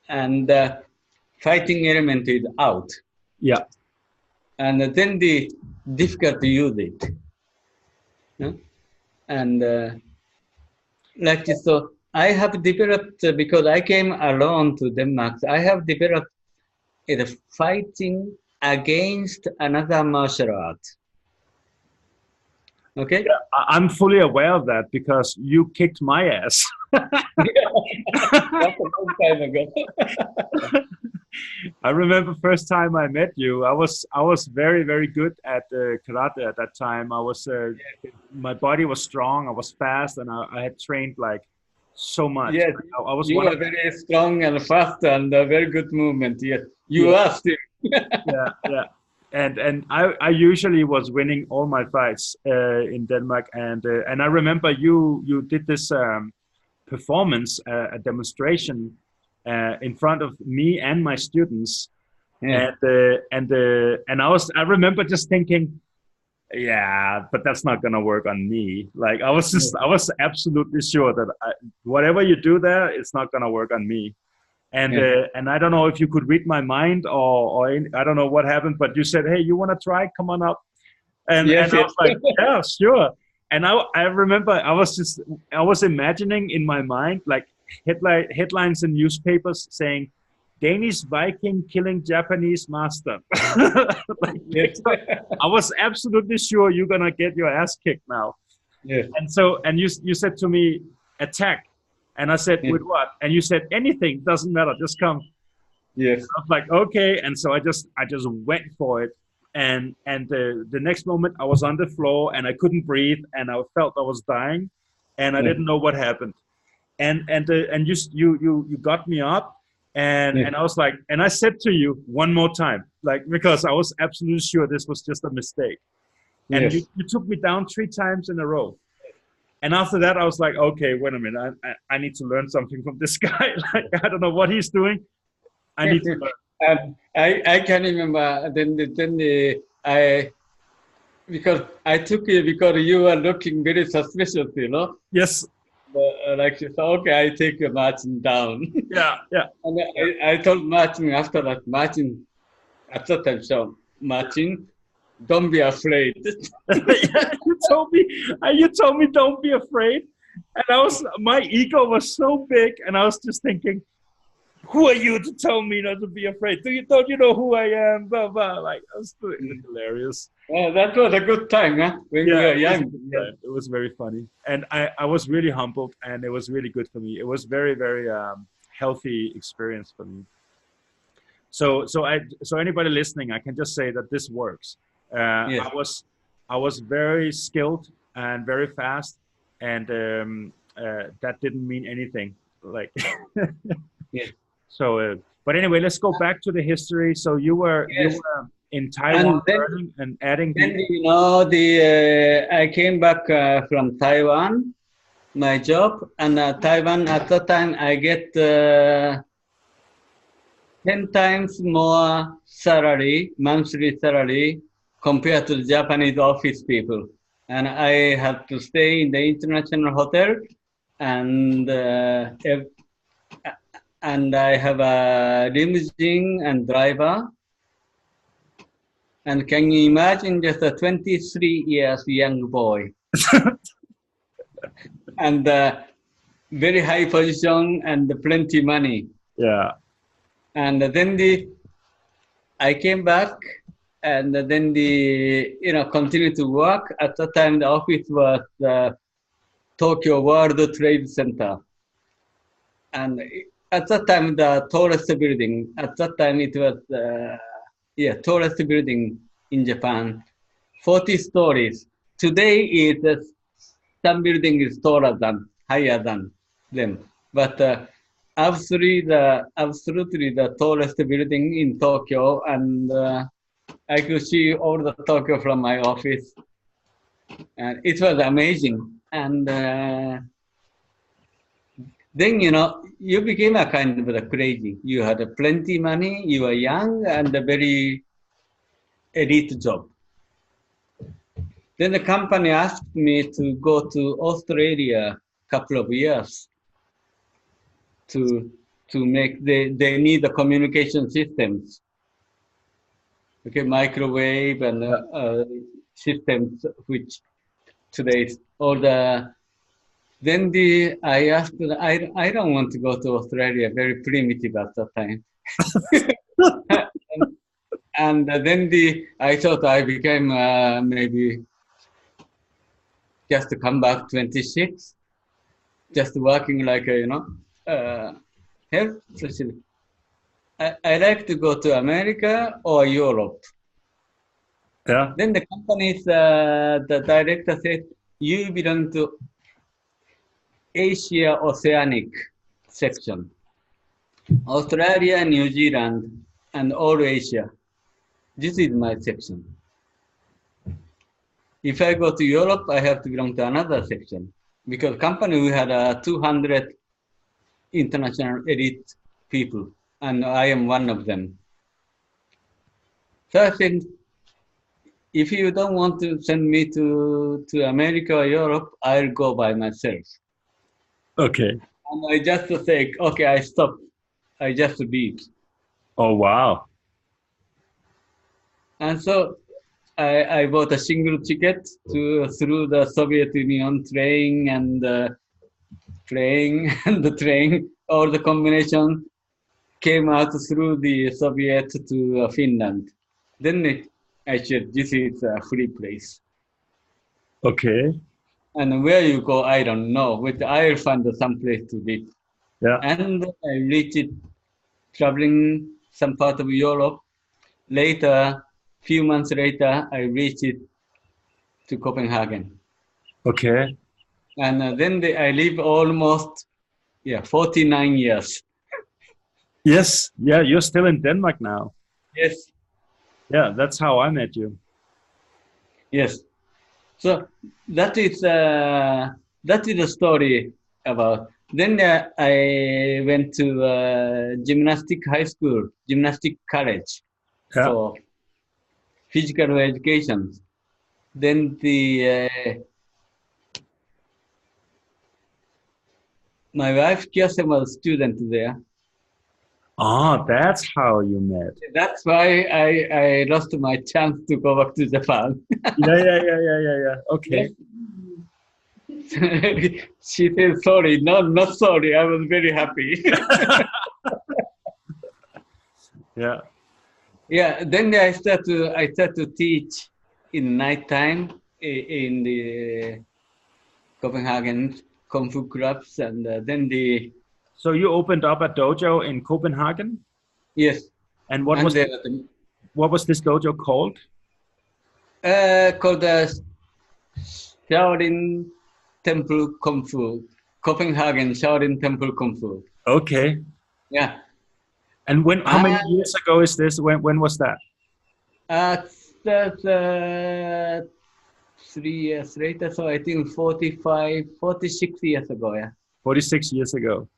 and fighting element is out. Yeah, and then the difficult to use it, and like this. So I have developed because I came alone to Denmark. I have developed fighting against another martial art. Okay. Yeah, I'm fully aware of that because you kicked my ass. That's a long time ago. I remember first time I met you. I was very very good at karate at that time. My body was strong. I was fast, and I had trained like so much. Yes, I was you one are of very strong and fast and very good movement. Yes, you yeah are still. yeah. And I usually was winning all my fights in Denmark. And I remember you did this performance, a demonstration in front of me and my students. Yeah, And I remember just thinking, yeah, but that's not gonna work on me. Like yeah, I was absolutely sure that whatever you do there, it's not gonna work on me. And yeah. I don't know if you could read my mind, I don't know what happened, but you said, "Hey, you want to try? Come on up." And Yes, I yes. was like, "Yeah, sure." And I remember I was imagining in my mind like headlines in newspapers saying, "Danish Viking killing Japanese master." Like, Yes. I was absolutely sure you're gonna get your ass kicked now. Yes. And you said to me, "Attack," and I said, Yes. "With what?" And you said, "Anything, doesn't matter, just come." Yes. I was like, "Okay," and so I just went for it. And the next moment I was on the floor and I couldn't breathe and I felt I was dying, and I Yes. didn't know what happened. And you got me up, Yes. and I was like, and I said to you one more time, like, because I was absolutely sure this was just a mistake. And Yes. you took me down 3 times in a row. And after that, I was like, okay, wait a minute. I need to learn something from this guy. Like, I don't know what he's doing. I need to learn. I can remember I because I took you because you were looking very suspicious, you know. Yes. Like so, okay, I take your Martin down. Yeah. Yeah. And Yeah. I told Martin after that, Martin, at that time, so Martin, don't be afraid. Yeah, you told me don't be afraid. And my ego was so big. And I was just thinking, who are you to tell me not to be afraid? Don't you know who I am? Blah, blah. Like, I was doing hilarious. That was a good time, huh? When we Yeah, were it was a young. good Yes. time. It was very funny, and I was really humbled, and it was really good for me. It was very very healthy experience for me. So anybody listening, I can just say that this works. Yes. I was very skilled and very fast, and that didn't mean anything. Like Yes. but anyway, let's go back to the history. So you Yes. were in And Taiwan learning and adding then the you know I came back from Taiwan, my job, and Taiwan at that time I get 10 times more salary, monthly salary, compared to the Japanese office people. And I had to stay in the international hotel, and and I have a limousine and driver. And can you imagine just a 23 years young boy and very high position and plenty money. yeah. And then I came back and then continued to work. At that time, the office was the Tokyo World Trade Center. And at that time, the tallest building, at that time it was, tallest building in Japan, 40 stories. Today, some building is taller than, higher than them. But absolutely the tallest building in Tokyo, and I could see all the Tokyo from my office, and it was amazing. And then you became a kind of a crazy. You had a plenty money, you were young, and a very elite job. Then the company asked me to go to Australia a couple of years to make they need the communication systems, okay, microwave and systems which today all the. Then I asked I don't want to go to Australia, very primitive at that time. and then I thought I became maybe just to come back 26, just working like a health facility. I like to go to America or Europe. Yeah. Then the company's the director said, you belong to Asia Oceanic section, Australia, New Zealand, and all Asia. This is my section. If I go to Europe, I have to belong to another section because company we had 200 international elite people, and I am one of them. So I think if you don't want to send me to America or Europe, I'll go by myself. Okay. And I just say, okay, I stop. I just leave. Oh, wow. And so I bought a single ticket through the Soviet Union train and plane and the train, or the combination came out through the Soviet to Finland. Then I said, this is a free place. Okay. And where you go, I don't know. But I'll find some place to live. Yeah. And I reached traveling some part of Europe. Later, few months later, I reached to Copenhagen. Okay. And then I live almost 49 years. Yes. Yeah. You're still in Denmark now. Yes, Yeah. That's how I met you. yes. So that is the story about. Then I went to gymnastic high school, gymnastic college Yeah. for physical education. Then my wife Kirsten was a student there. Ah, that's how you met. That's why I lost my chance to go back to Japan. Yeah. Yeah. Yeah. Yeah. Yeah. Yeah. Okay. She said, sorry, no, not sorry. I was very happy. Yeah. Yeah, then I start to teach in nighttime in the Copenhagen Kung Fu clubs, and then So you opened up a dojo in Copenhagen, yes, and and what was this dojo called? called the Shaolin Temple Kung Fu, Copenhagen Shaolin Temple Kung Fu. Okay. Yeah. And how many years ago is this? When was that? That's 3 years later, so I think 46 years ago, yeah. 46 years ago.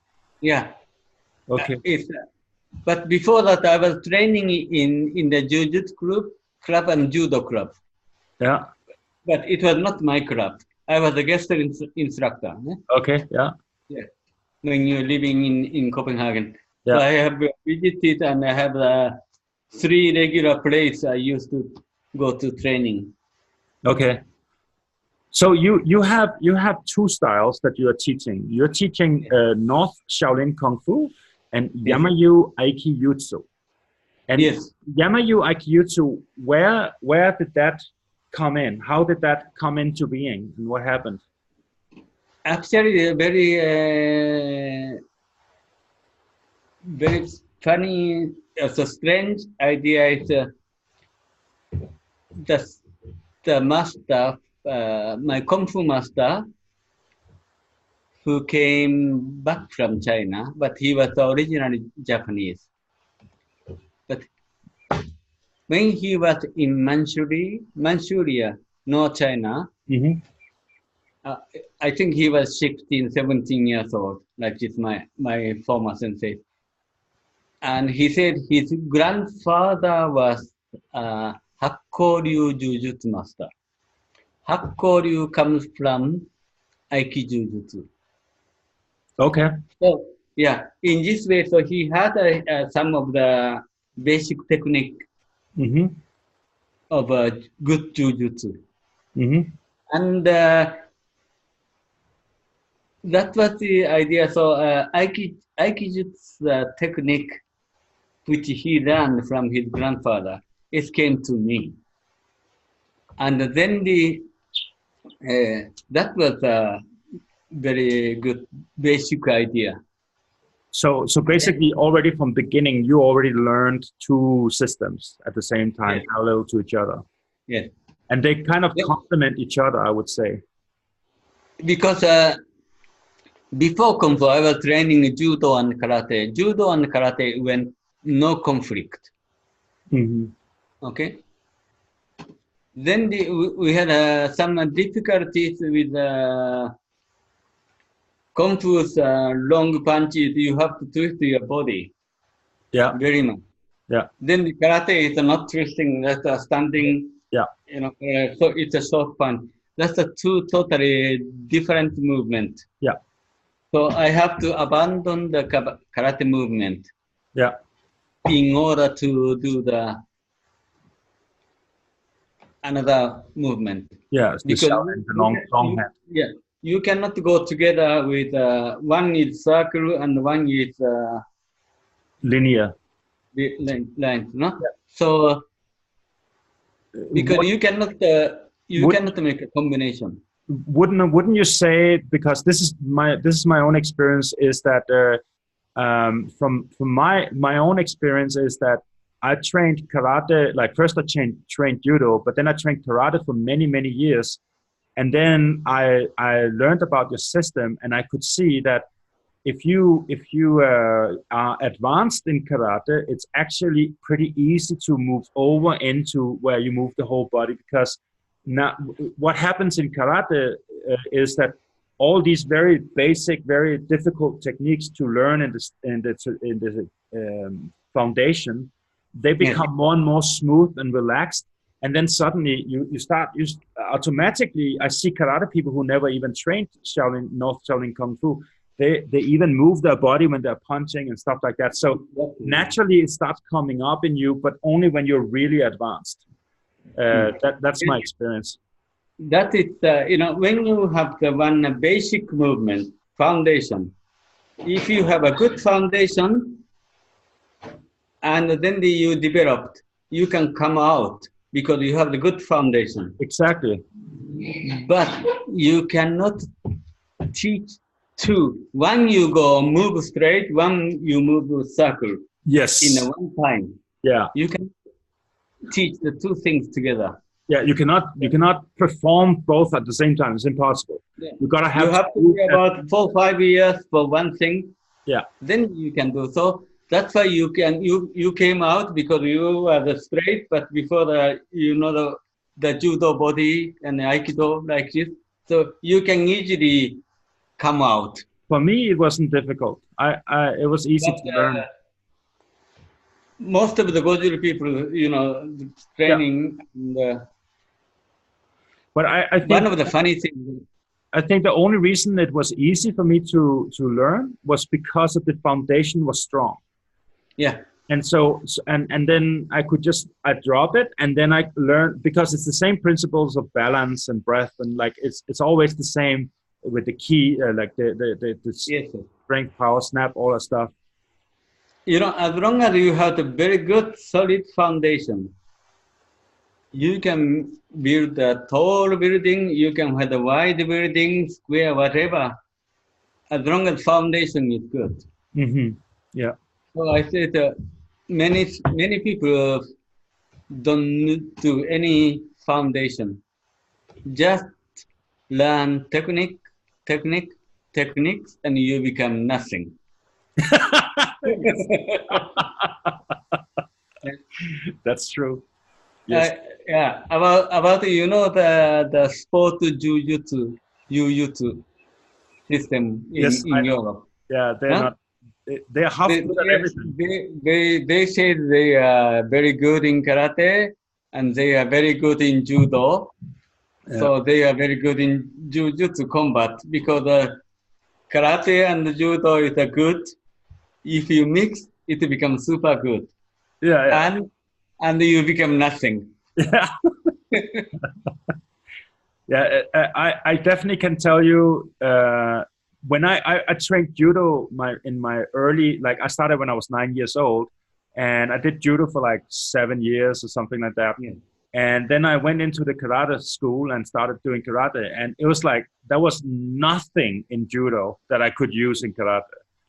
Yeah. Okay. But before that, I was training in the Jiu-Jitsu club and Judo club. Yeah. But it was not my club. I was a guest instructor. Okay. Yeah. Yeah. When you're living in Copenhagen. Yeah. So I have visited and I have 3 regular places I used to go to training. Okay. So you have 2 styles that you are teaching. You're teaching North Shaolin Kung Fu and Yamaue Aikijutsu. And yes. Yamaue Aikijutsu, where did that come in? How did that come into being, and what happened? Actually, very funny, it's a strange idea. Is the master, my Kung Fu master, who came back from China, but he was originally Japanese. But when he was in Manchuria, North China, I think he was 16, 17 years old, like this, my former sensei. And he said his grandfather was Hakkoryu Jujutsu master. Hakkoryu comes from Aikijujutsu. Okay. So yeah, in this way, so he had some of the basic technique of good Jujutsu. And that was the idea. So Aikijutsu technique, which he learned from his grandfather, it came to me. And then that was a very good basic idea. So basically, already from beginning, you already learned two systems at the same time, Yes. parallel to each other, Yes. and they kind of Yes. complement each other, I would say. Because before Kung Fu, I was training judo and karate. Judo and karate when no conflict. Mm-hmm. Okay. Then we had some difficulties with Kung Fu's long punches. You have to twist your body Yeah, very much. yeah, Then the karate is not twisting, that's a standing, yeah, so it's a short punch. That's a two totally different movement. yeah, So I have to abandon the karate movement yeah, in order to do the another movement. yeah. The Because shout and the long hand. yeah, you cannot go together with one is circle and one is Linear. the line, no? Yeah. So because What, you would cannot make a combination. wouldn't you say, because this is my own experience, is that from my own experience is that I trained karate, like first I trained judo, but then I trained karate for many years, and then I learned about your system, and I could see that if you are advanced in karate, it's actually pretty easy to move over into where you move the whole body, because now what happens in karate is that all these very basic, very difficult techniques to learn in the foundation, they Yes. become more and more smooth and relaxed, and then suddenly you start automatically. I see karate people who never even trained North Shaolin Kung Fu. They even move their body when they're punching and stuff like that. So naturally, it starts coming up in you, but only when you're really advanced. That's my experience. That is, when you have the one basic movement, foundation, if you have a good foundation and then you developed, you can come out because you have the good foundation. Exactly. But you cannot teach two. One you go move straight, one you move circle Yes. in a one time. Yeah. You can teach the two things together. Yeah, you cannot perform both at the same time. It's impossible. Yeah. You gotta You have to be about 4-5 years for one thing. Yeah. Then you can do so. That's why you came out because you were the straight, but before the judo body and the aikido like this, so you can easily come out. For me, it wasn't difficult. It was easy to learn. Most of the Goju people, training. Yeah. But I think one of the funny things. I think the only reason it was easy for me to learn was because of the foundation was strong. Yeah. And so and then I drop it, and then I learn, because it's the same principles of balance and breath, and like it's always the same with the key, like the yes, strength, power, snap, all that stuff. As long as you have a very good solid foundation, you can build a tall building, you can have a wide building, square, whatever, as long as foundation is good. Mm-hmm. Yeah. So I said many people don't do any foundation. Just learn techniques, and you become nothing. That's true. Yes. Yeah, about the sport jiu-jitsu system in Europe. Yeah, they're half good at everything. They say they are very good in karate and they are very good in judo. Yeah. So they are very good in jiu-jitsu combat, because karate and judo is a good. If you mix, it becomes super good. Yeah. And you become nothing. Yeah. Yeah, I definitely can tell you, when I trained judo in my early, like I started when I was 9 years old, and I did judo for like 7 years or something like that. Yeah. And then I went into the karate school and started doing karate, and it was like there was nothing in judo that I could use in karate.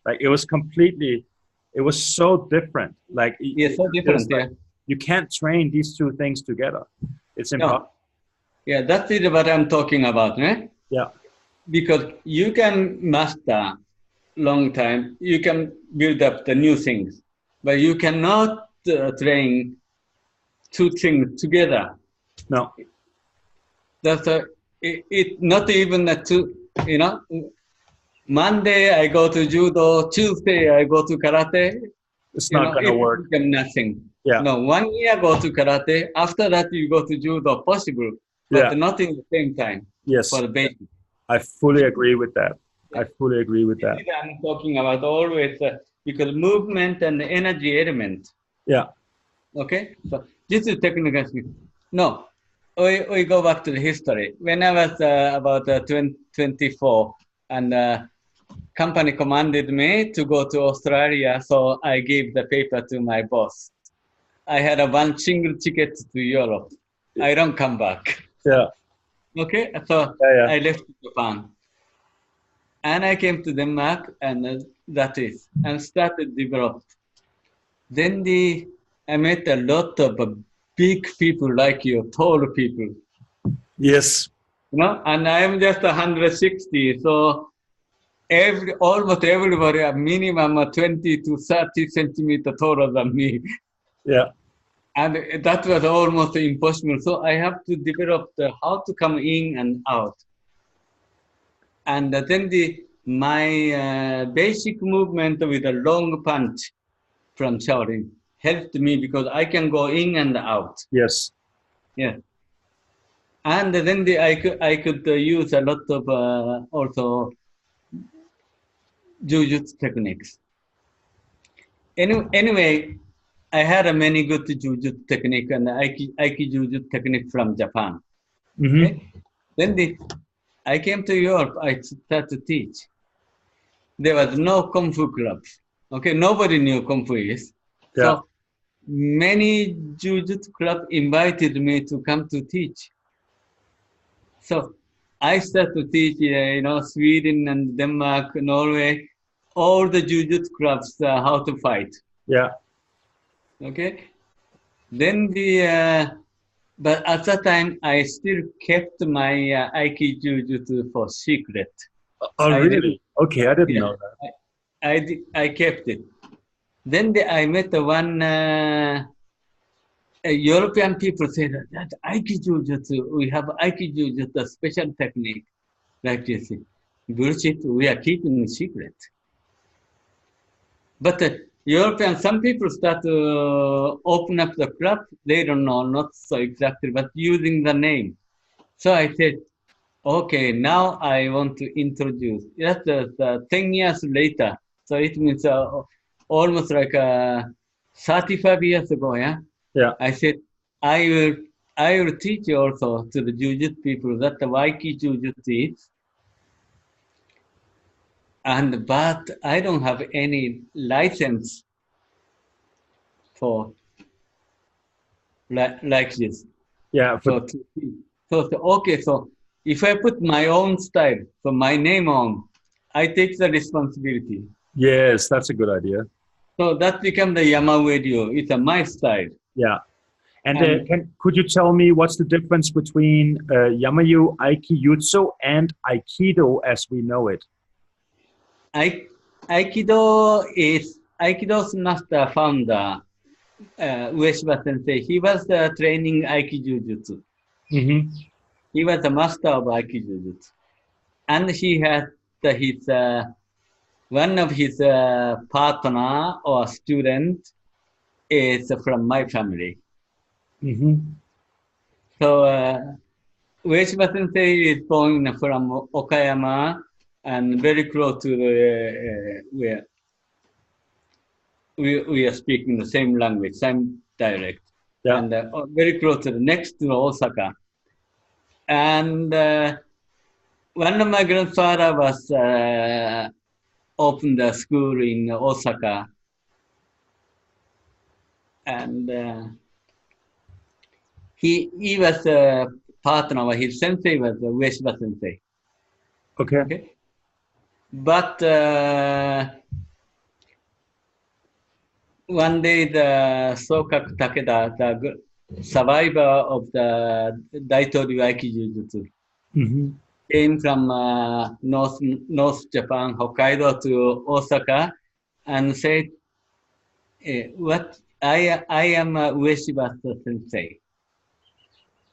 Like it was so different. Like Yeah, so it was different. like Yeah. you can't train these two things together. It's No. impossible. Yeah, that is what I'm talking about, eh? Yeah. Because you can master long time, you can build up the new things, but you cannot train two things together. No. That's it. Not even a two. You know, Monday I go to judo, Tuesday I go to karate. It's You not know, gonna it work. become nothing. Yeah. No, 1 year go to karate. After that you go to judo, possible, but Yeah. not in the same time for Yes. the basic. I fully agree with that. Yeah. I fully agree with This that. is I'm talking about always because movement and the energy element. Yeah. Okay, so this is technical. No, we go back to the history. When I was about 24, and company commanded me to go to Australia, so I gave the paper to my boss. I had a one single ticket to Europe. I don't come back. Yeah. Okay, so Yeah. Yeah. I left Japan and I came to Denmark, and that is, and started develop. Then I met a lot of big people like you, tall people, Yes. and I am just 160, so almost everybody a minimum 20 to 30 centimeter taller than me. Yeah. And that was almost impossible. So I have to develop how to come in and out. And then my basic movement with a long punch from Shaolin helped me because I can go in and out. Yes. Yeah. And then I could use a lot of also jujutsu techniques. Anyway, I had a many good jujutsu technique and aiki jujutsu technique from Japan. Mm-hmm. Okay? Then I came to Europe. I started to teach. There was no kung fu clubs. Okay, nobody knew kung fu is. Yeah. So many jujutsu club invited me to come to teach. So I started to teach, Sweden and Denmark, Norway, all the jujutsu clubs how to fight. Yeah. Okay. Then but at that time I still kept my Aiki Jujutsu for secret. Oh, I didn't. really? Okay, I didn't Yeah, know that. I kept it. Then I met one European people said that Aiki Jujutsu, we have Aiki Jujutsu, special technique like this. Bullshit, we are keeping it secret. But European, some people start to open up the club. They don't know, not so exactly, but using the name. So I said, okay, now I want to introduce. That's 10 years later. So it means almost like 35 years ago, yeah? Yeah. I said, I will teach also to the Jujutsu people that the Waiki Jujutsu is. But I don't have any license for like this. Yeah. So, okay, so if I put my own style, so my name on, I take the responsibility. Yes, that's a good idea. So that becomes the Yamaue Ryu. It's my style. Yeah. And And could you tell me what's the difference between Yamayu Aikijutsu and Aikido as we know it? Aikido's master founder, Ueshiba Sensei. He was training Aikijujutsu. Mm-hmm. He was the master of Aikijujutsu. And he had his one of his partner or student is from my family. Mm-hmm. So Ueshiba Sensei is born from Okayama and very close to where we are speaking the same language, same dialect, Yeah. and very close to the next to Osaka. And one of my grandfather was opened a school in Osaka, and he was a partner. His sensei was Ueshiba Sensei. Okay. Okay, but one day the Soka Takeda, the survivor of the Daitoryu Aikijujutsu, Hmm. came from North Japan, Hokkaido to Osaka, and said, "What I am a Ueshibata sensei."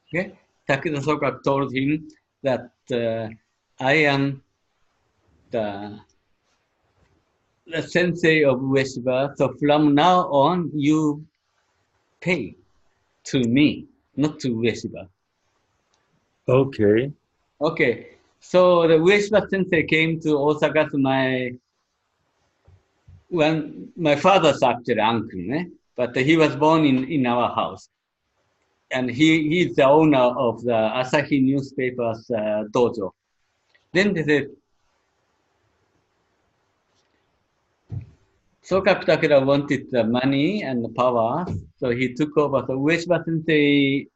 Okay, Takeda Soka told him that I am the sensei of Ueshiba. So from now on, you pay to me, not to Ueshiba. Okay. Okay, so the Ueshiba sensei came to Osaka to my father's actually uncle, but he was born in our house. And he's the owner of the Asahi newspaper's dojo. Then they said, Soka Takeda wanted the money and the power, so he took over. So Ueshiba sensei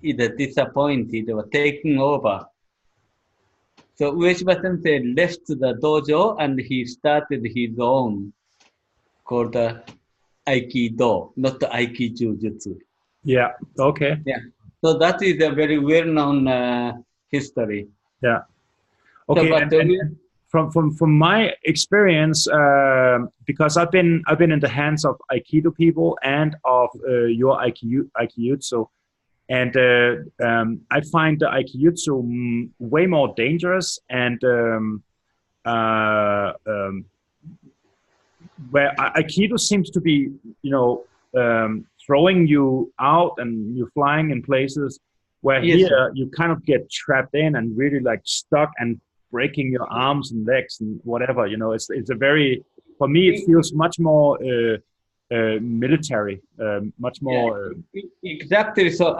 is disappointed or taking over. So Ueshiba sensei left the dojo and he started his own called Aikido, not Aikijujutsu. Yeah. Okay. Yeah. So that is a very well-known history. Yeah. So, Okay. but And from my experience, because I've been in the hands of Aikido people and of your Aikijutsu, and I find the Aikijutsu way more dangerous and uh, um, where Aikido seems to be, throwing you out and you're flying in places where yes, sir. here you kind of get trapped in and really like stuck and breaking your arms and legs and whatever. It's a very, for me, it feels much more military, much Yeah, more. exactly. So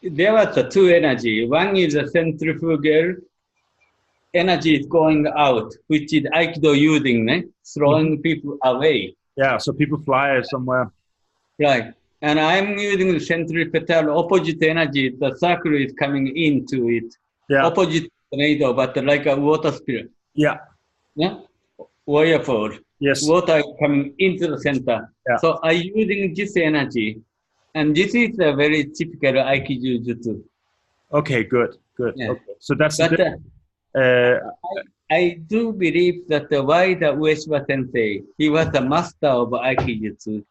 there was the two energy. One is the centrifugal energy is going out, which is Aikido using, Mhm. throwing people away. Yeah, so people fly somewhere. Right. And I'm using the centripetal opposite energy. The circle is coming into it. Yeah, Opposite tornado, but like a water spirit. yeah, Yeah. Waterfall. yes, Water is coming into the center. yeah. So I'm using this energy. And this is a very typical Aikido jutsu. Okay, good, good. Yeah. Okay, so that's the But uh, I do believe that why the Ueshiba sensei, he was the master of Aikijutsu.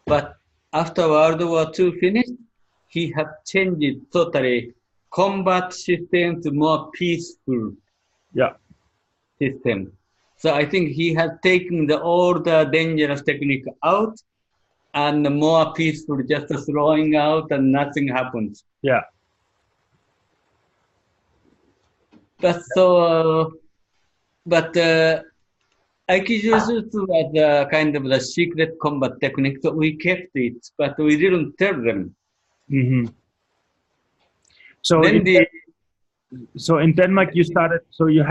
But after World War II finished, he had changed totally combat system to more peaceful yeah. system. So I think he has taken all the dangerous technique out and more peaceful, just throwing out and nothing happens. Yeah. But but Aikijutsu was kind of the secret combat technique, so we kept it, but we didn't tell them. Hmm. So Then the in Denmark you started. So you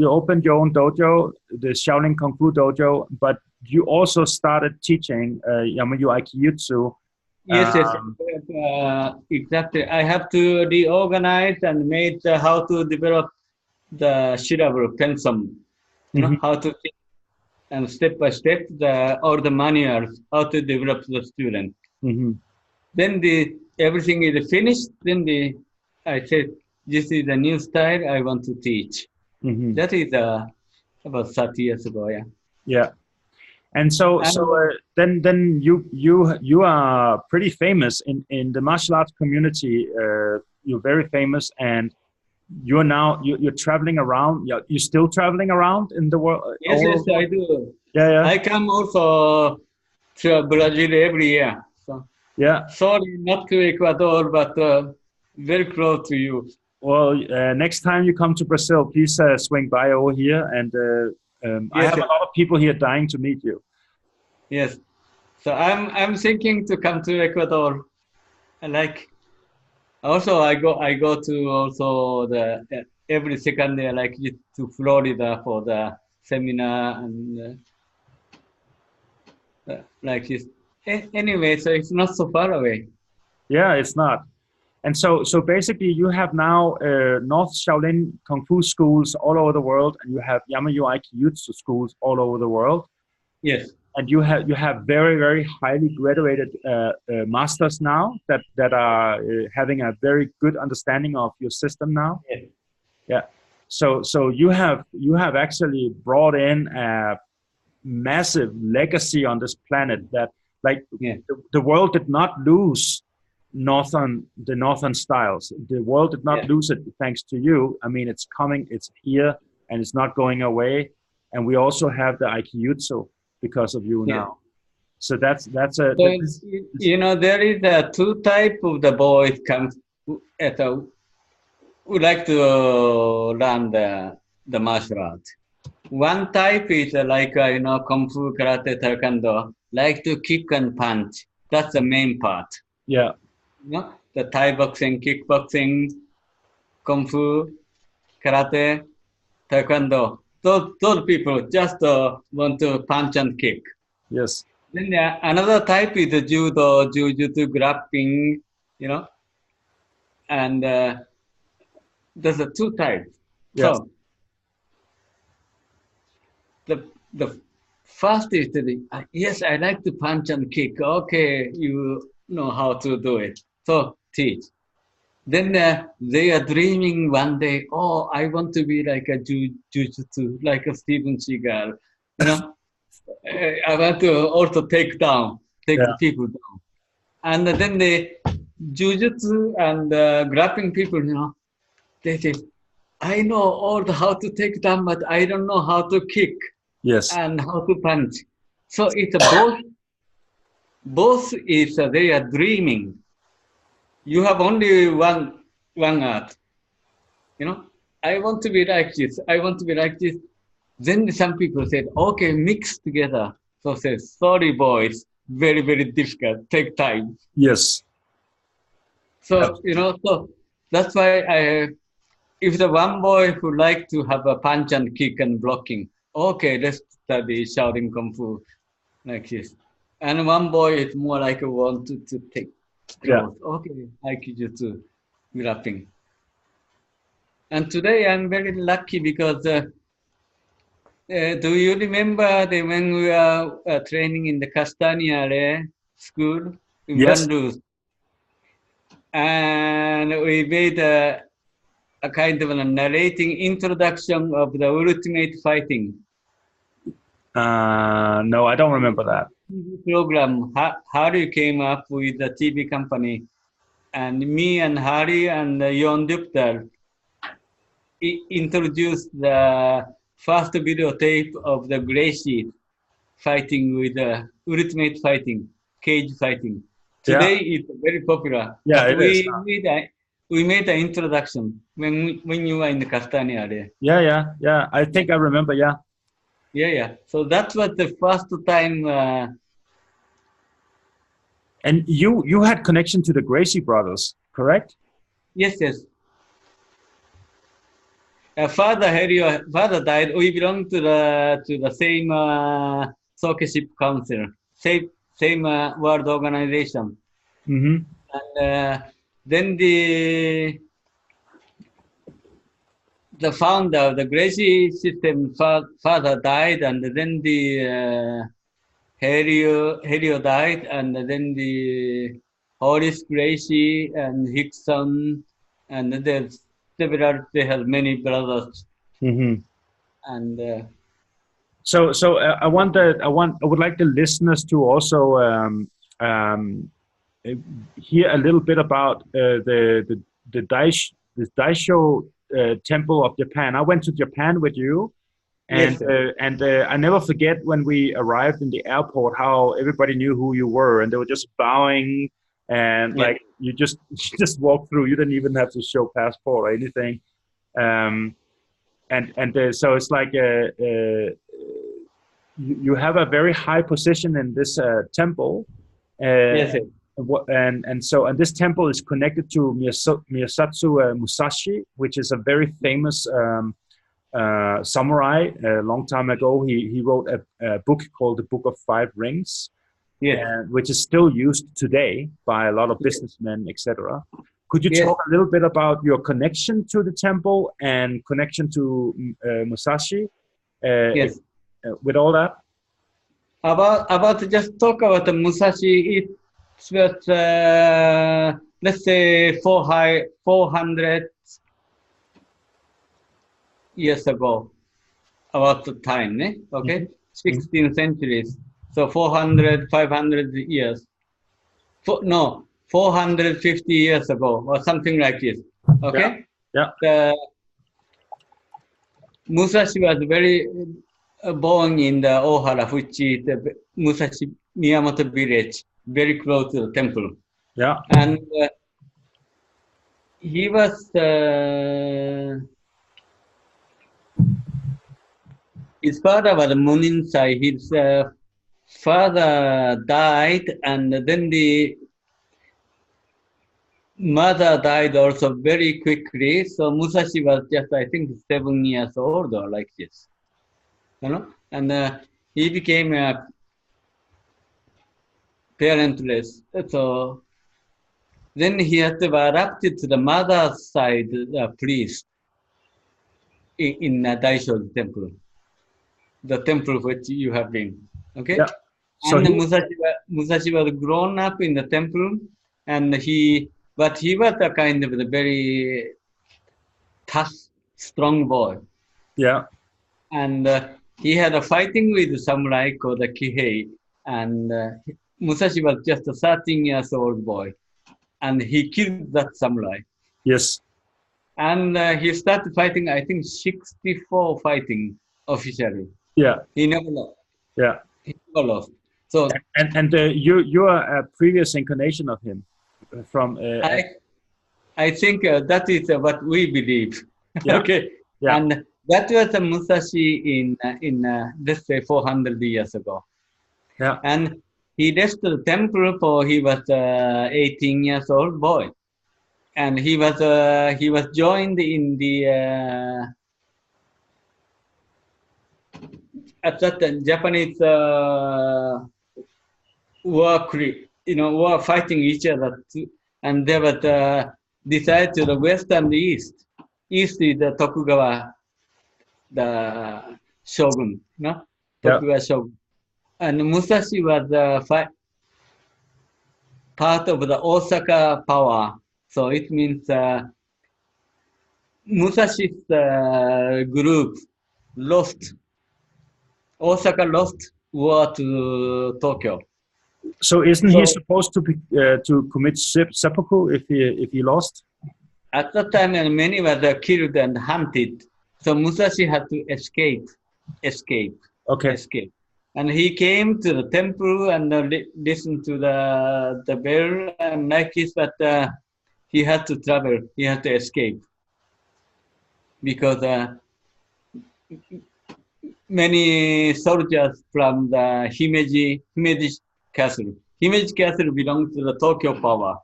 opened your own dojo, the Shaolin Kung Fu dojo, but you also started teaching Yamayu Aikijutsu. yes, yes, exactly. I have to reorganize and make how to develop the syllable pensum, Hmm. how to and step by step all the manuals how to develop the student. Hmm. Then the everything is finished. Then I said this is a new style I want to teach. Hmm. That is about 30 years ago. Yeah. Yeah. And so And then you are pretty famous in the martial arts community. You're very famous, and you're traveling around. You're still traveling around in the world, yes, all yes, over the I world. do. Yeah, yeah, I come also to Brazil every year. So yeah. sorry, not to Ecuador, but very close to you. Well, next time you come to Brazil, please swing by over here, and I Yes, have a yes, lot of people here dying to meet you. yes. So I'm thinking to come to Ecuador. I like also I go to also the every second day I like it to Florida for the seminar and like this. Anyway, so it's not so far away. Yeah, it's not. And so basically, you have now North Shaolin Kung Fu schools all over the world, and you have Yamayu Aikijutsu schools all over the world. Yes. and you have very very highly graduated masters now that are having a very good understanding of your system now. Yes. Yeah. So you have actually brought in a massive legacy on this planet that like Yeah. the world did not lose the northern styles. The world did not Yeah. lose it thanks to you. I mean, it's coming, it's here, and it's not going away. And we also have the aikijutsu because of you Yeah. now. So that's So you know there is a two type of the boys comes at a would like to learn the martial art. One type is like you know kung fu, karate, taekwondo, like to kick and punch. That's the main part. yeah, You know, the Thai boxing, kickboxing, kung fu, karate, taekwondo. Those people just want to punch and kick. yes, Then another type is the judo, jujutsu, grappling, you know, and there's a two types. yes, So the first is the yes, I like to punch and kick. Okay, you know how to do it. So teach. Then they are dreaming one day. Oh, I want to be like a jujutsu, like a Steven Seagal. You know, I want to also take yeah, the people down. And then the jujutsu and grappling people, you know, they say, I know all the how to take down, but I don't know how to kick yes, and how to punch. So it's both is they are dreaming. You have only one art. You know, I want to be like this. I want to be like this. Then some people said, okay, mix together. So says, sorry boys, very, very difficult, take time. yes, So, you know, so that's why if the one boy who like to have a punch and kick and blocking, okay, let's study shouting kung fu like this. And one boy is more like a want to take yeah, clothes. Okay, I jujutsu, grappling. And today I'm very lucky because do you remember when we were training in the Castagnare school in yes. Bandung? And we made a kind of a narrating introduction of the ultimate fighting No, I don't remember that. TV program. Harry came up with the TV company, and me and Harry and Yon Duptar introduced the first videotape of the Gracie fighting with the ultimate fighting, cage fighting. Yeah, Today it's very popular, yeah, but it is. we made an introduction when you were in the Castani area. Yeah, yeah, yeah. I think I remember. Yeah. Yeah. So that was the first time. And you had connection to the Gracie brothers, correct? Yes. Father died. We belong to the same Soke Council, same world organization. Mm-hmm. And then the founder of the Gracie system father died, and then the Helio died, and then the Horace Gracie and Hickson, and there's several. They have many brothers, Mm-hmm. and So I would like the listeners to also um, hear a little bit about the Daisho temple of Japan. I went to Japan with you, yes, and I never forget when we arrived in the airport how everybody knew who you were, and they were just bowing, and yeah, like you just you just walked through. You didn't even have to show passport or anything. Um, and so it's like you have a very high position in this temple, yes, and this temple is connected to Miyasatsu Musashi, which is a very famous samurai. A long time ago, he wrote a book called the Book of Five Rings, yes, which is still used today by a lot of businessmen, etc. Could you yes. talk a little bit about your connection to the temple and connection to Musashi? Yes. With all that? About just talk about the Musashi. It was let's say 400 years ago. About the time, okay, Mhm. Mhm. 16th centuries. So 400, 500 years. No, 450 years ago or something like this. Yeah, Okay, yeah, the Musashi was very born in the Ohara, which is the Musashi Miyamoto village, very close to the temple. yeah, And he was, his father was Munin-sai. His father died, and then the mother died also very quickly. So Musashi was just, I think, 7 years old or like this, and he became parentless. So then he had to be adopted to the mother's side priest in Daisho temple, the temple which you have been. Okay? yeah. So And he, Musashi was grown up in the temple, and but he was a kind of a very tough, strong boy. yeah, And he had a fighting with samurai called the Kihei. And Musashi was just a 13 years old boy, and he killed that samurai. yes, And he started fighting, I think, 64 fighting officially. yeah, He never lost. yeah. He never lost. So And you are a previous incarnation of him from I I think that is what we believe. yeah, Okay, yeah, and that was a Musashi in let's say 400 years ago, yeah. and he left the temple for he was 18 years old boy, and he was joined in the at that time, Japanese war fighting each other, and they were decided to the west and the east. East is the Tokugawa, the shogun, Yeah. Tokugawa shogun, and Musashi was part of the Osaka power. So it means Musashi's group lost. Osaka lost war to Tokyo. So isn't he So supposed to be to commit seppuku if he lost? at that time, many were killed and hunted. So Musashi had to escape, Okay. escape. And he came to the temple and listened to the bell and like this, but he had to travel. He had to escape because many soldiers from the Himeji Castle. Himeji Castle belonged to the Tokyo power,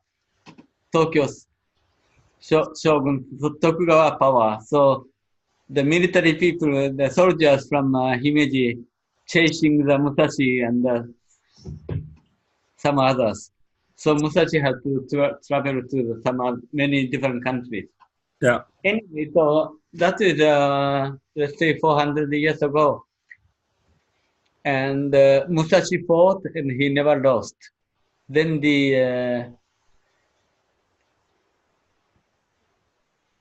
Tokyo shogun, Tokugawa power. So the military people, the soldiers from Himeji, chasing the Musashi and some others. So Musashi had to travel to many different countries. Yeah. Anyway, so that is, let's say, 400 years ago. And Musashi fought and he never lost. Then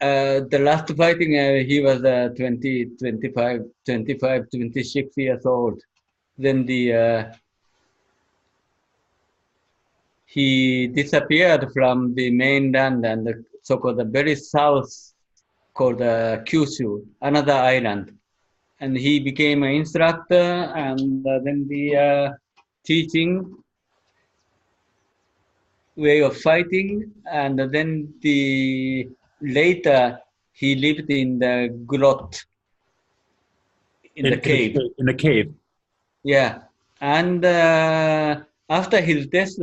the last fighting, he was 20, 25, 25, 26 years old. Then he disappeared from the mainland and the so-called the very south called Kyushu, another island. And he became an instructor and then the teaching way of fighting. And then later he lived in the grot, in the cave. In the cave. Yeah. And after his death,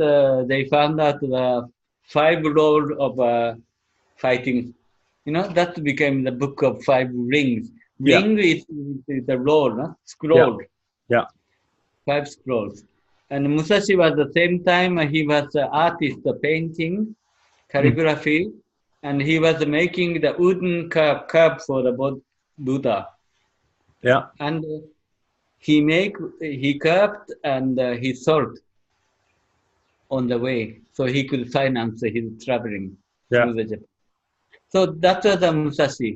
they found out the 5 roles of fighting. That became the book of 5 rings. Yeah. Ring is the roll, Yeah. scroll, Yeah. 5 scrolls. And Musashi was the same time, he was an artist, painting, Mm. calligraphy, and he was making the wooden cup for the Buddha. Yeah. And he kept and he sold on the way, so he could finance his traveling Yeah. through the Japan. So that was the Musashi.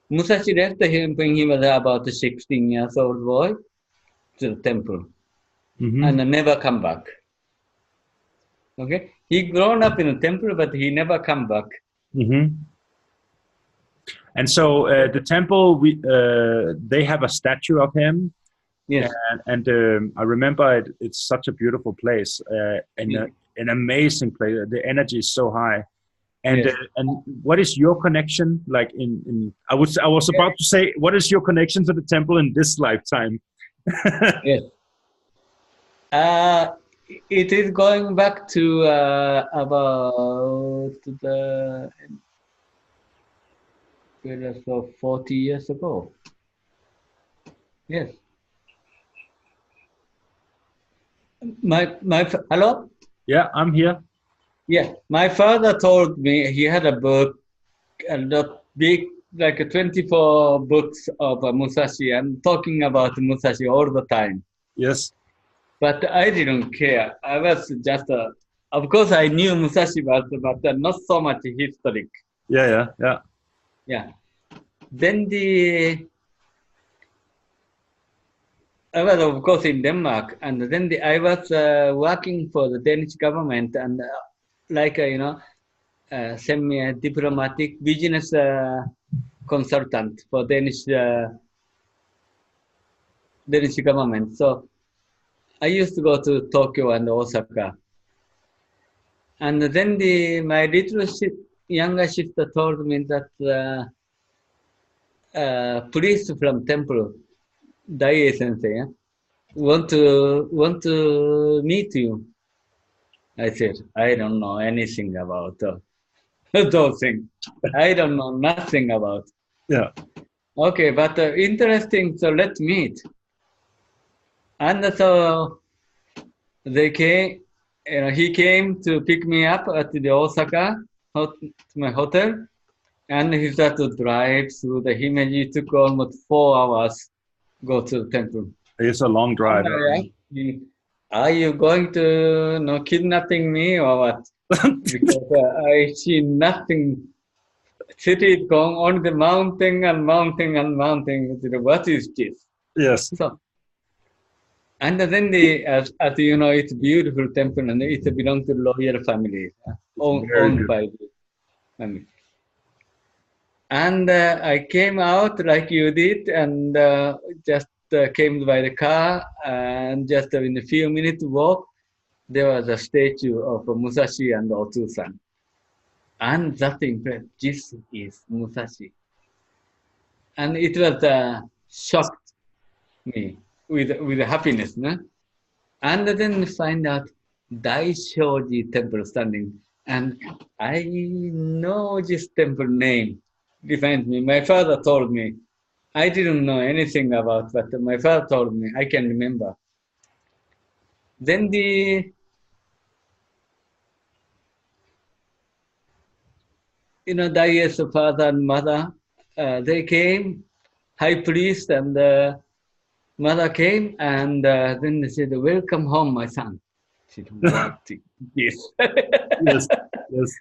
Musashi left him when he was about 16 years old boy to the temple and never come back. Okay, he grown up in a temple, but he never come back. And so the temple, they have a statue of him. Yes. And I remember it's such a beautiful place, an amazing place. The energy is so high. And Yes. And what is your connection like I was about to say, what is your connection to the temple in this lifetime? Yes. It is going back to about the 40 years ago. Yes. My hello? Yeah, I'm here. Yeah, my father told me he had a book, a big, like 24 books of Musashi, and talking about Musashi all the time. Yes. But I didn't care. I was just, of course, I knew Musashi was, but not so much historic. Yeah. Then I was, of course, in Denmark, and then I was working for the Danish government, and semi-diplomatic business consultant for Danish government. So I used to go to Tokyo and Osaka. And then my younger sister told me that priest from temple, Dai Sensei, want to meet you. I said, I don't know anything about those things. I don't know nothing about. Yeah. Okay, but interesting. So let's meet. And so they came. He came to pick me up at the Osaka, my hotel, and he started to drive through the Himeji. It took almost 4 hours go to the temple. It's a long drive. Are you going to kidnapping me or what? Because I see nothing. City going on the mountain and mountain and mountain. What is this? Yes. So, and then as you know, it's a beautiful temple and it belongs to royal family, owned by the family. And I came out like you did and just came by the car, and just in a few minutes walk, there was a statue of Musashi and Otsu-san. And that impressed, this is Musashi. And it was shocked me with happiness. No? And then find out Daishoji temple standing. And I know this temple name defines me. My father told me. I didn't know anything about, but my father told me. I can remember. Then Dai's father and mother, they came, high priest and mother came, and then they said, welcome home, my son. I said, what is this? Yes.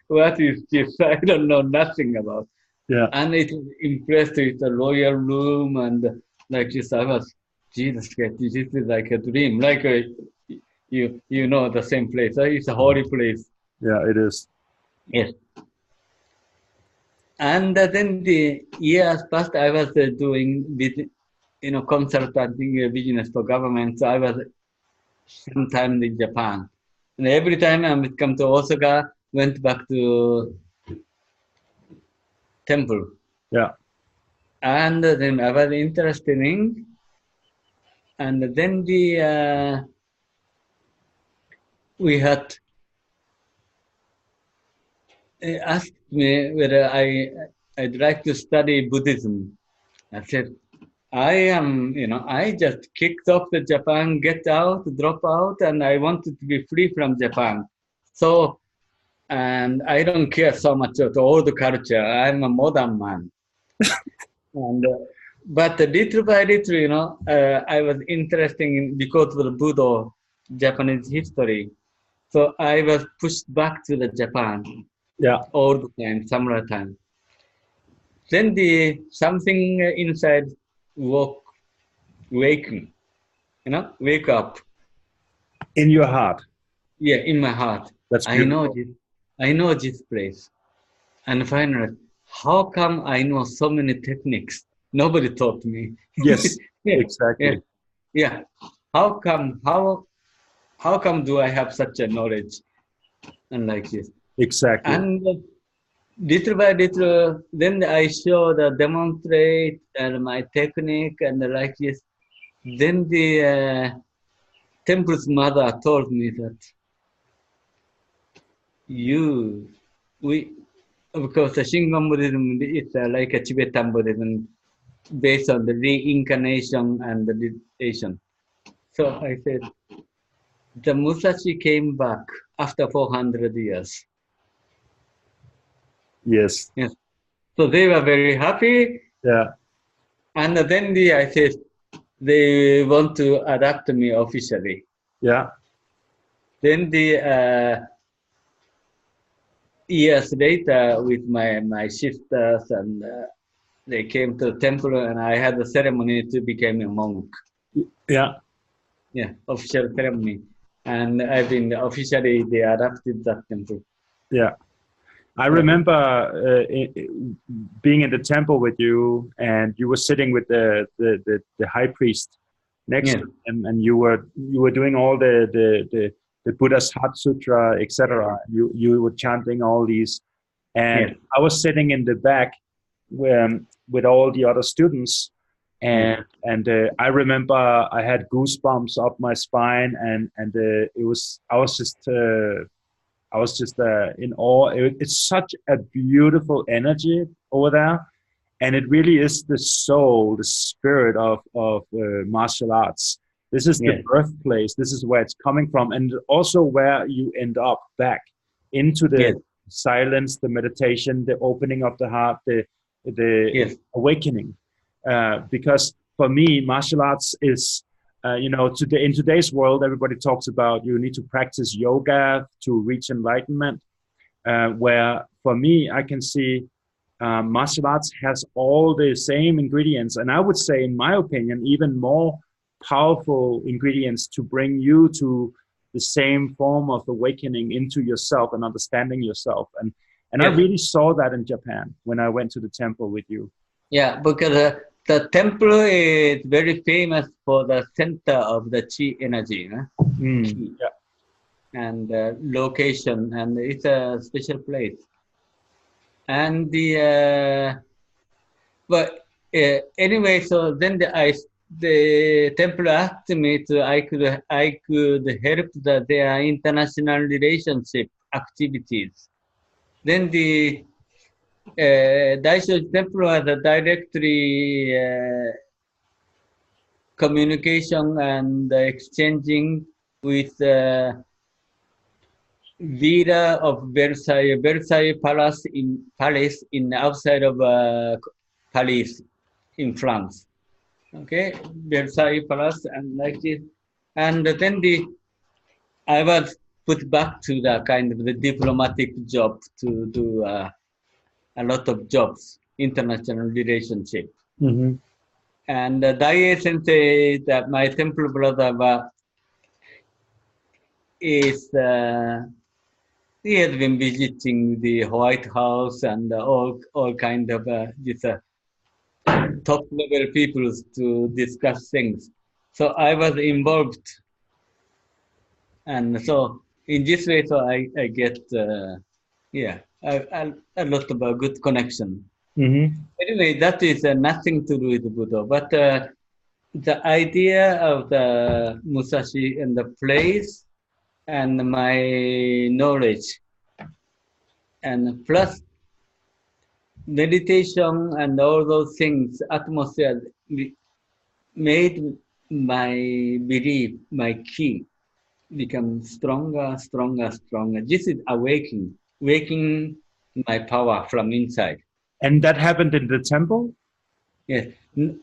What is this? I don't know nothing about. Yeah. And it was impressed with the royal room and like this. I was, Jesus Christ, this is like a dream. Like you know the same place. It's a holy place. Yeah, it is. Yes. And then the years passed. I was doing consulting business for government. So I was sometime in Japan, and every time I would come to Osaka, went back to temple. Yeah. And then I was interested in, and then we had asked me whether I'd like to study Buddhism. I said, I just kicked off the Japan, get out, drop out, and I wanted to be free from Japan. So, and I don't care so much about old culture. I'm a modern man. And But little by little, I was interested in because of the Buddha, Japanese history. So I was pushed back to the Japan Yeah. all the time, summer time. Then the something inside woke, waking, wake up. In your heart. Yeah, in my heart. That's I know beautiful. this. I know this place. And finally, how come I know so many techniques? Nobody taught me. Yes, Yeah, yeah, exactly. yeah. How come do I have such a knowledge and like this? Exactly. And little by little, then I show the demonstrate and my technique and like this. Then the temple's mother told me that you, we, because the Shingon Buddhism is like a Tibetan Buddhism based on the reincarnation and the meditation. So I said, the Musashi came back after 400 years. Yes. Yes. So they were very happy. Yeah. And then I said, they want to adapt me officially. Yeah. Then years later with my sisters and they came to the temple and I had a ceremony to become a monk. Yeah. Yeah, official ceremony. And I've been officially, they adapted that temple. Yeah. I Yeah. remember being in the temple with you, and you were sitting with the high priest next Yeah. to him, and you were doing all the Buddha's Heart Sutra, etc. You were chanting all these, and Yeah. I was sitting in the back with all the other students, Yeah. and I remember I had goosebumps up my spine, and it was I was just in awe. It's such a beautiful energy over there, and it really is the soul, the spirit of martial arts. This is the Yeah. birthplace. This is where it's coming from, and also where you end up back into Yes. the silence, the meditation, the opening of the heart, the Yes. awakening. Because for me, martial arts is today in today's world, everybody talks about you need to practice yoga to reach enlightenment. Where for me, I can see martial arts has all the same ingredients, and I would say, in my opinion, even more powerful ingredients to bring you to the same form of awakening into yourself and understanding yourself. And I Yes. really saw that in Japan when I went to the temple with you. Yeah, because the temple is very famous for the center of the chi energy, Chi, Yeah. and location, and it's a special place. And but anyway, so then the temple asked me to I could help their international relationship activities. Then the Daisho temple has a directly communication and exchanging with leader of Versailles Palace in outside of Paris in France. Okay, Versailles Palace and like this, and then I was put back to the kind of the diplomatic job to do a lot of jobs, international relationship. Mm-hmm. And Daiei Sensei, that my temple brother, is he has been visiting the White House and all kind of this top level people to discuss things. So I was involved, and so in this way, so I get a lot of good connection. Mm-hmm. Anyway, that is nothing to do with Buddha, but the idea of the Musashi and the place and my knowledge, and plus meditation and all those things, atmosphere made my belief, my key, become stronger, stronger, stronger. This is awakening, waking my power from inside. And that happened in the temple? Yes,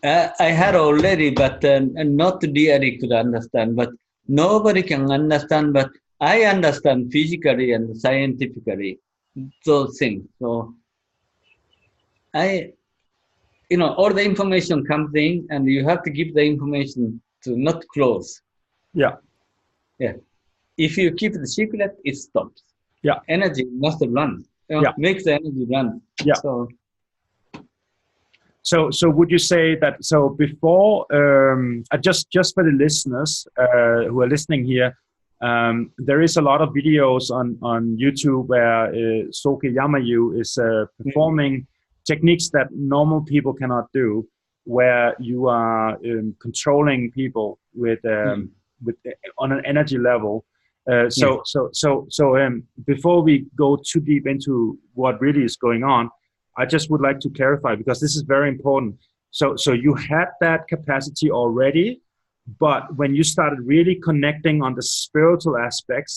I had already, but not really could understand. But nobody can understand. But I understand physically and scientifically those things. So I, all the information comes in, and you have to give the information to not close. Yeah, Yeah. If you keep the secret, it stops. yeah, Energy must run. yeah, Makes the energy run. yeah. So So would you say that, so before, just for the listeners who are listening here, there is a lot of videos on YouTube where Soke Yamaue is performing techniques that normal people cannot do, where you are controlling people with on an energy level. yes, Before we go too deep into what really is going on, I just would like to clarify, because this is very important. So you had that capacity already, but when you started really connecting on the spiritual aspects,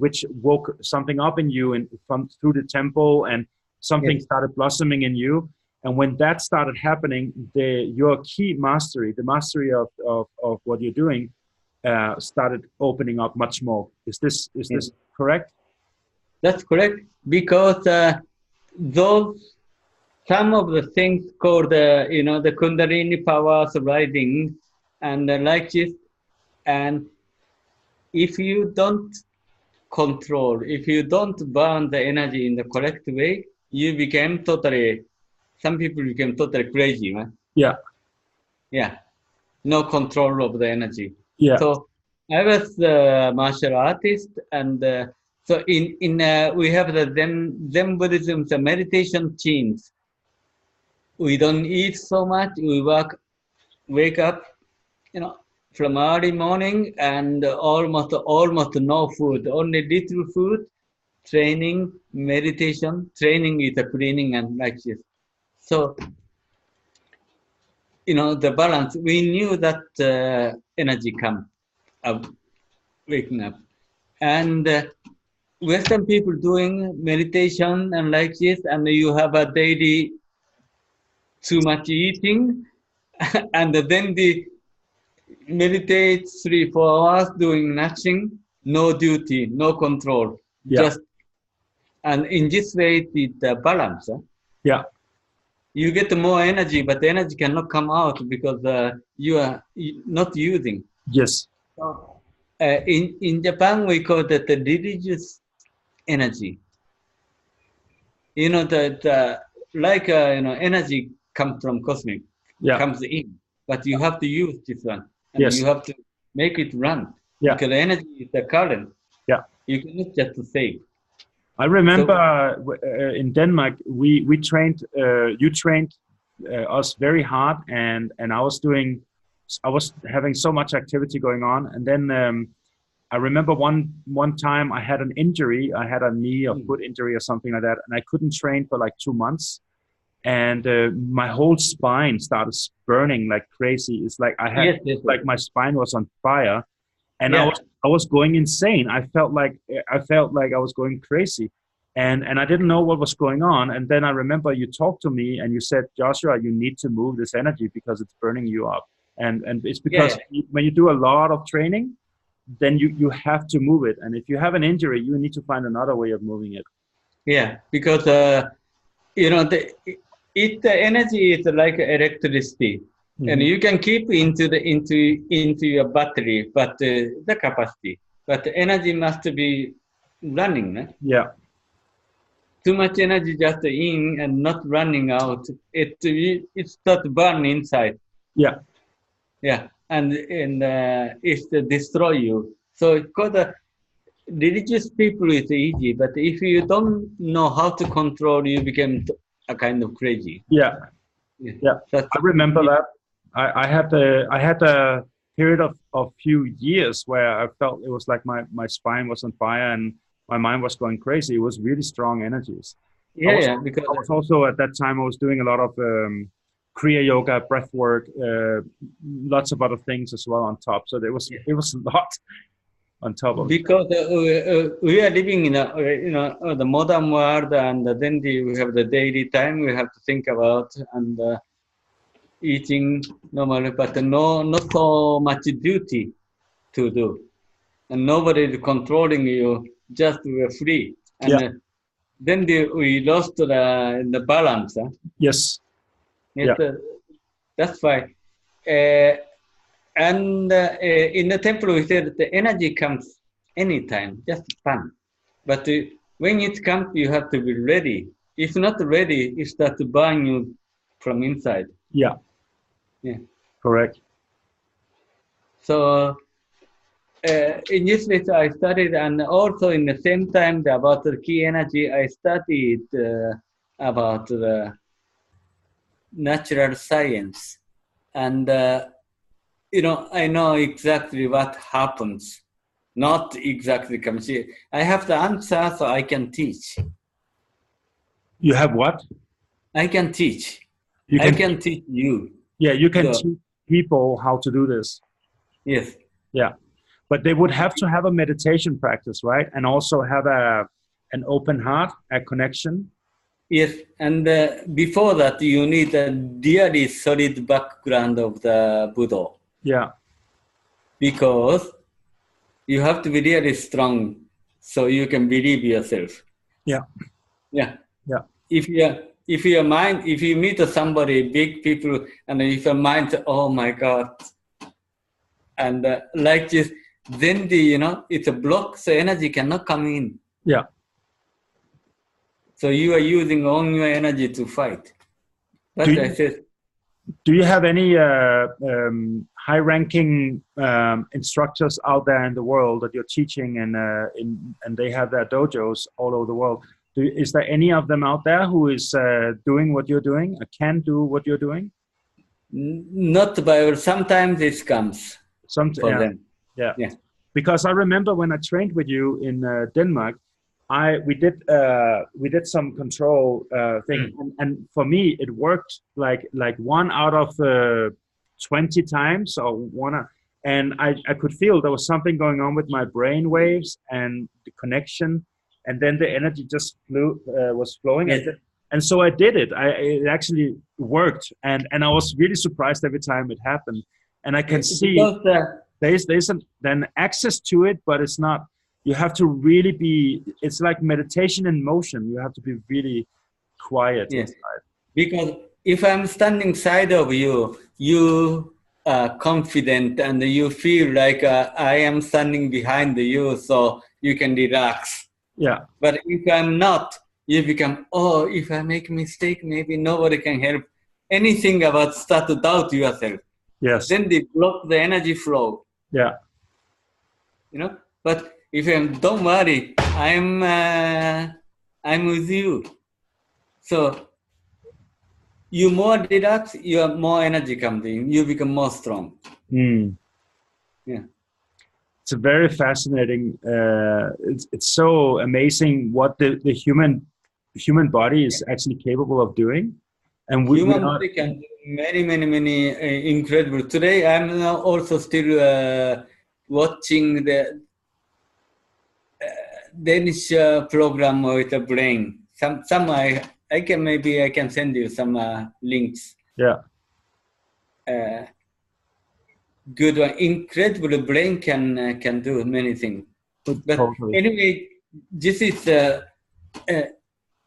which woke something up in you and from through the temple, and something yes. started blossoming in you. And when that started happening, your key mastery, the mastery of what you're doing, started opening up much more. Is this correct? That's correct. Because those some of the things called the Kundalini powers rising and like this, and if you don't control, if you don't burn the energy in the correct way, you became totally. Some people became totally crazy, right? Yeah, Yeah, no control of the energy. yeah, So I was a martial artist, and so in we have the Zen Buddhism, the meditation teams. We don't eat so much. We wake up, from early morning and almost no food, only little food. Training, meditation, training is a cleaning and like this. So the balance. We knew that energy come up, waking up, and Western people doing meditation and like this, and you have a daily too much eating, and then the meditate 3 4 hours doing nothing, no duty, no control, yeah, just and in this way the balance. yeah. You get more energy, but the energy cannot come out because you are not using. Yes. So, in Japan, we call that the religious energy. The like energy comes from cosmic, Yeah. comes in, but you have to use this one, and Yes. you have to make it run Yeah. because energy is the current. Yeah. You cannot just save. I remember So in Denmark, we trained. You trained us very hard, and I was having so much activity going on, and then I remember one time I had an injury. I had a knee or foot injury or something like that, and I couldn't train for like 2 months. And my whole spine started burning like crazy. It's like I had like my spine was on fire, and I was going insane. I felt like I was going crazy, and I didn't know what was going on. And then I remember you talked to me and you said, Joshua, you need to move this energy because it's burning you up. And it's because when you do a lot of training, then you have to move it. And if you have an injury, you need to find another way of moving it. Yeah, because the energy is like electricity, and you can keep into your battery, but the capacity, but the energy must be running. Right? Yeah. Too much energy just in and not running out. It starts burn inside. Yeah. Yeah, and it destroy you. So because the religious people is easy, but if you don't know how to control, you become a kind of crazy. Yeah. Yeah. I remember that. I had a period of few years where I felt it was like my spine was on fire and my mind was going crazy. It was really strong energies. Because I was also at that time I was doing a lot of Kriya yoga, breath work, lots of other things as well on top. So it was a lot on top of because we are living in the modern world, and then we have the daily time we have to think about, and eating normally, but not so much duty to do. And nobody is controlling you, just we're free. And Yeah. then we lost the balance. Huh? Yes. Yes, Yeah. that's why. Uh, and in the temple, we said the energy comes anytime, just fun. But when it comes, you have to be ready. If not ready, it starts to burn you from inside. Yeah. Yeah. Correct. So in this way, I studied, and also in the same time about the key energy, I studied about the natural science, and I know exactly what happens. Not exactly come see. I have the answer, so I can teach. You have what? I can teach. You I can. can teach you. Yeah, you can So teach people how to do this. yes. Yeah, but they would have to have a meditation practice, right? And also have an open heart, a connection. Yes, and before that, you need a really solid background of the Buddha Yeah. because you have to be really strong so you can believe yourself. Yeah. Yeah. Yeah. If your mind, if you meet somebody, big people, and if your mind, oh my God, and like this, then it's a block, so energy cannot come in. Yeah. So you are using all your energy to fight. But I said, do you have any high-ranking instructors out there in the world that you're teaching, and they have their dojos all over the world? Is there any of them out there who is doing what you're doing, or can do what you're doing? Not by, sometimes it comes for them. Yeah. Yeah. Because I remember when I trained with you in Denmark, we did some control thing, and for me it worked like 1 out of 20 times, or one, and I could feel there was something going on with my brain waves and the connection, and then the energy just was flowing. Yes. And so I did it. It actually worked, and I was really surprised every time it happened. And I can see there's an access to it, but it's not. You have to really be. It's like meditation in motion. You have to be really quiet inside. Because if I'm standing side of you, you are confident and you feel like I am standing behind you, so you can relax. Yeah. But if I'm not, you become, oh, if I make a mistake, maybe nobody can help. Anything about start to doubt yourself. Yes. Then they block the energy flow. Yeah. But if I'm, don't worry, I'm with you. So you more relax, you have more energy comes in. You become more strong. Yeah. It's a very fascinating. It's so amazing what the human body is actually capable of doing, and human body can do many incredible. Today, I'm now also still watching the Danish program with the brain. Some I can send you some links. Yeah. Good one. Incredible brain can do many things. But totally. Anyway, this is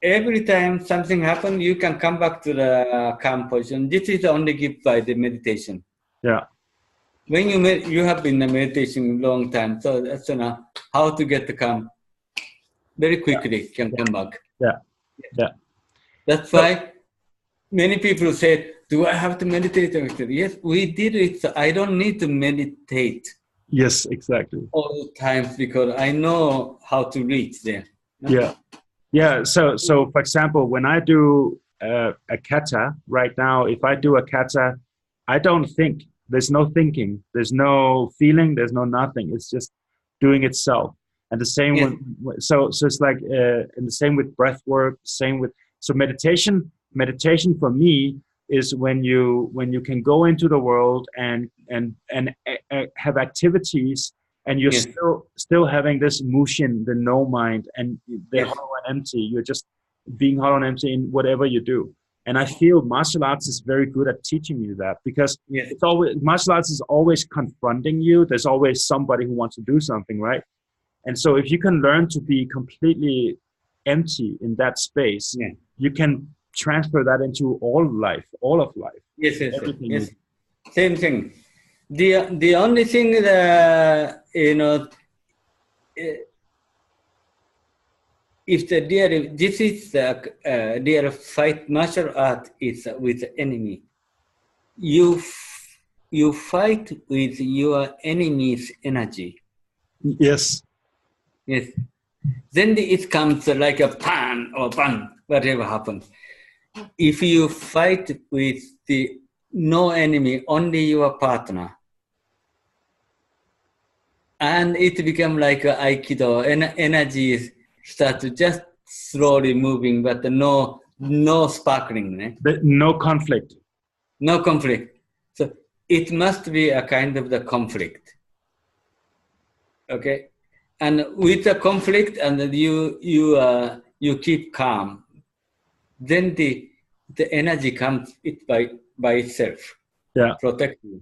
every time something happens, you can come back to the calm position. This is only given by the meditation. Yeah. When you have been in meditation a long time, so that's how to get the calm. Very quickly can come back. Yeah. Yeah. That's why many people say, do I have to meditate? Yes, we did it. So I don't need to meditate. Yes, exactly. All the times because I know how to reach there. Yeah. Yeah. So for example, when I do a kata right now, if I do a kata, I don't think. There's no thinking. There's no feeling. There's no nothing. It's just doing itself. And the same with, so it's like, and the same with breath work, same with, so meditation for me is when you can go into the world and have activities, and you're still having this mushin, the no mind, and the hollow and empty. You're just being hollow and empty in whatever you do. And I feel martial arts is very good at teaching you that, because Yes. it's always, martial arts is always confronting you. There's always somebody who wants to do something, right? And so if you can learn to be completely empty in that space, Yeah. you can transfer that into all of life. Yes, yes, yes. Everything Yes. Same thing. The only thing that if the this is the dear fight martial art is with the enemy. You fight with your enemy's energy. Yes. Yes. Then it comes like a pan or bang, whatever happens. If you fight with the no enemy, only your partner, and it become like a aikido, energy start to just slowly moving, but no sparkling, né? No conflict. No conflict. So it must be a kind of the conflict. Okay, and with the conflict, and you keep calm, then the energy comes by itself. Yeah. Protect you.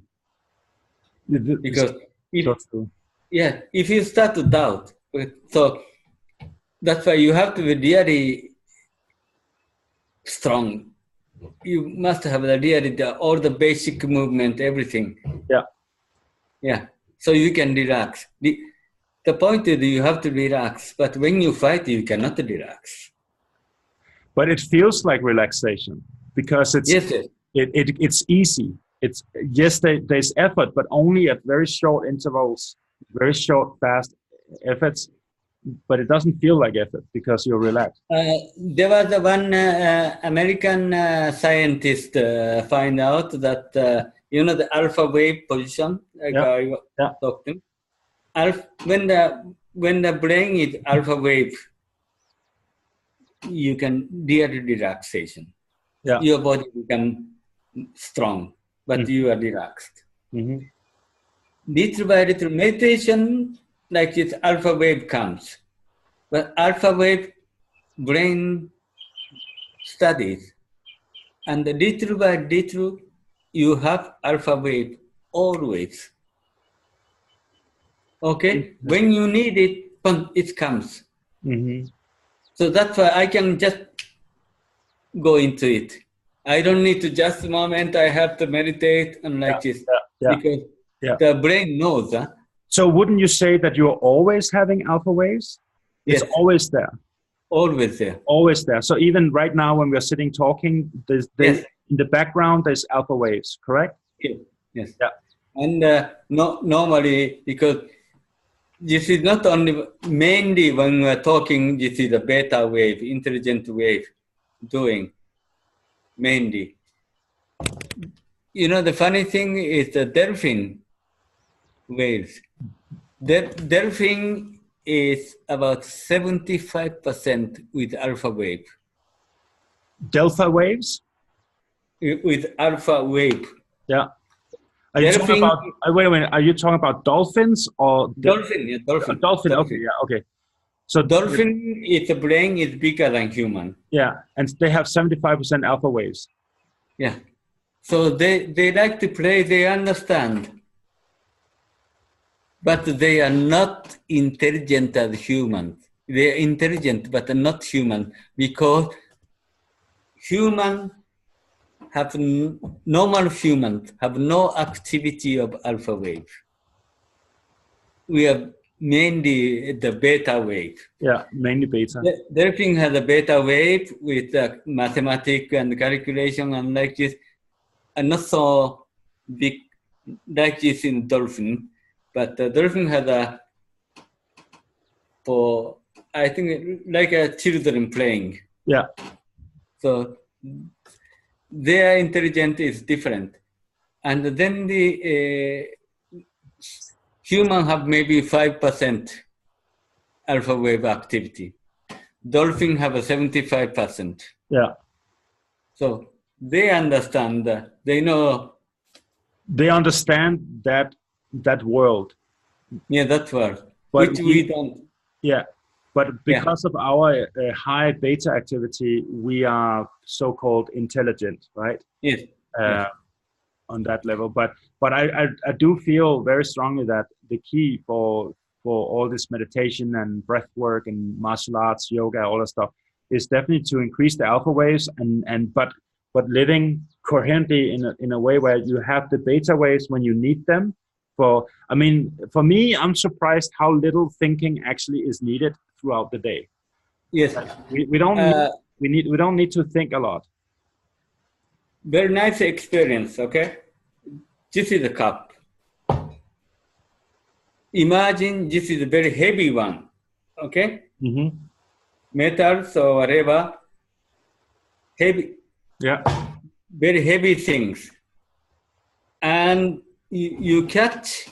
Because so true. if you start to doubt, so that's why you have to be really strong. You must have all the basic movement, everything. Yeah. Yeah. So you can relax. The point is you have to relax, but when you fight, you cannot relax. But it feels like relaxation because it's it's easy. It's there's effort, but only at very short intervals, very short, fast efforts. But it doesn't feel like effort because you're relaxed. There was one American scientist find out that the alpha wave position, like I talked to him. When the brain is alpha wave, you can real relaxation. Yeah. Your body become strong, but you are relaxed. Mm-hmm. Little by little meditation, like this alpha wave comes. But alpha wave brain studies, and little by little, you have alpha wave always. Okay? When you need it, it comes. Mm-hmm. So that's why I can just go into it. I don't need to just moment, I have to meditate and like this. Because the brain knows. Huh? So wouldn't you say that you're always having alpha waves? It's always there. Always there. Always there. So even right now when we're sitting talking, there's in the background, there's alpha waves, correct? Yes. Yeah. And normally, because this is not only, mainly when we're talking, this is a beta wave, intelligent wave doing, mainly. The funny thing is the dolphin waves. Dolphin is about 75% with alpha wave. Delta waves? With alpha wave. Yeah. Are you talking about, wait a minute, are you talking about dolphins or? Dolphin, dolphin. Dolphin, okay, okay. So dolphin, its brain is bigger than human. Yeah, and they have 75% alpha waves. Yeah. So they like to play, they understand. But they are not intelligent as humans. They are intelligent, but not human, because normal humans have no activity of alpha wave. We have mainly the beta wave. Yeah, mainly beta. Dolphin has a beta wave with mathematics and calculation and like this, and not so big like this in dolphin. But the dolphin has I think, like a children playing. Yeah. So their intelligence is different. And then the human have maybe 5% alpha wave activity. Dolphin have a 75%. Yeah. So they understand, they know. They understand that world. Yeah, that world, but which we don't. Yeah. But because of our high beta activity, we are so-called intelligent, right? Yes. On that level. But I do feel very strongly that the key for all this meditation and breath work and martial arts, yoga, all that stuff, is definitely to increase the alpha waves but living coherently in a way where you have the beta waves when you need them. For me, I'm surprised how little thinking actually is needed throughout the day. Yes. We don't need to think a lot. Very nice experience. Okay, this is a cup. Imagine this is a very heavy one. Okay, metals or whatever, heavy. Yeah. Very heavy things, and you catch.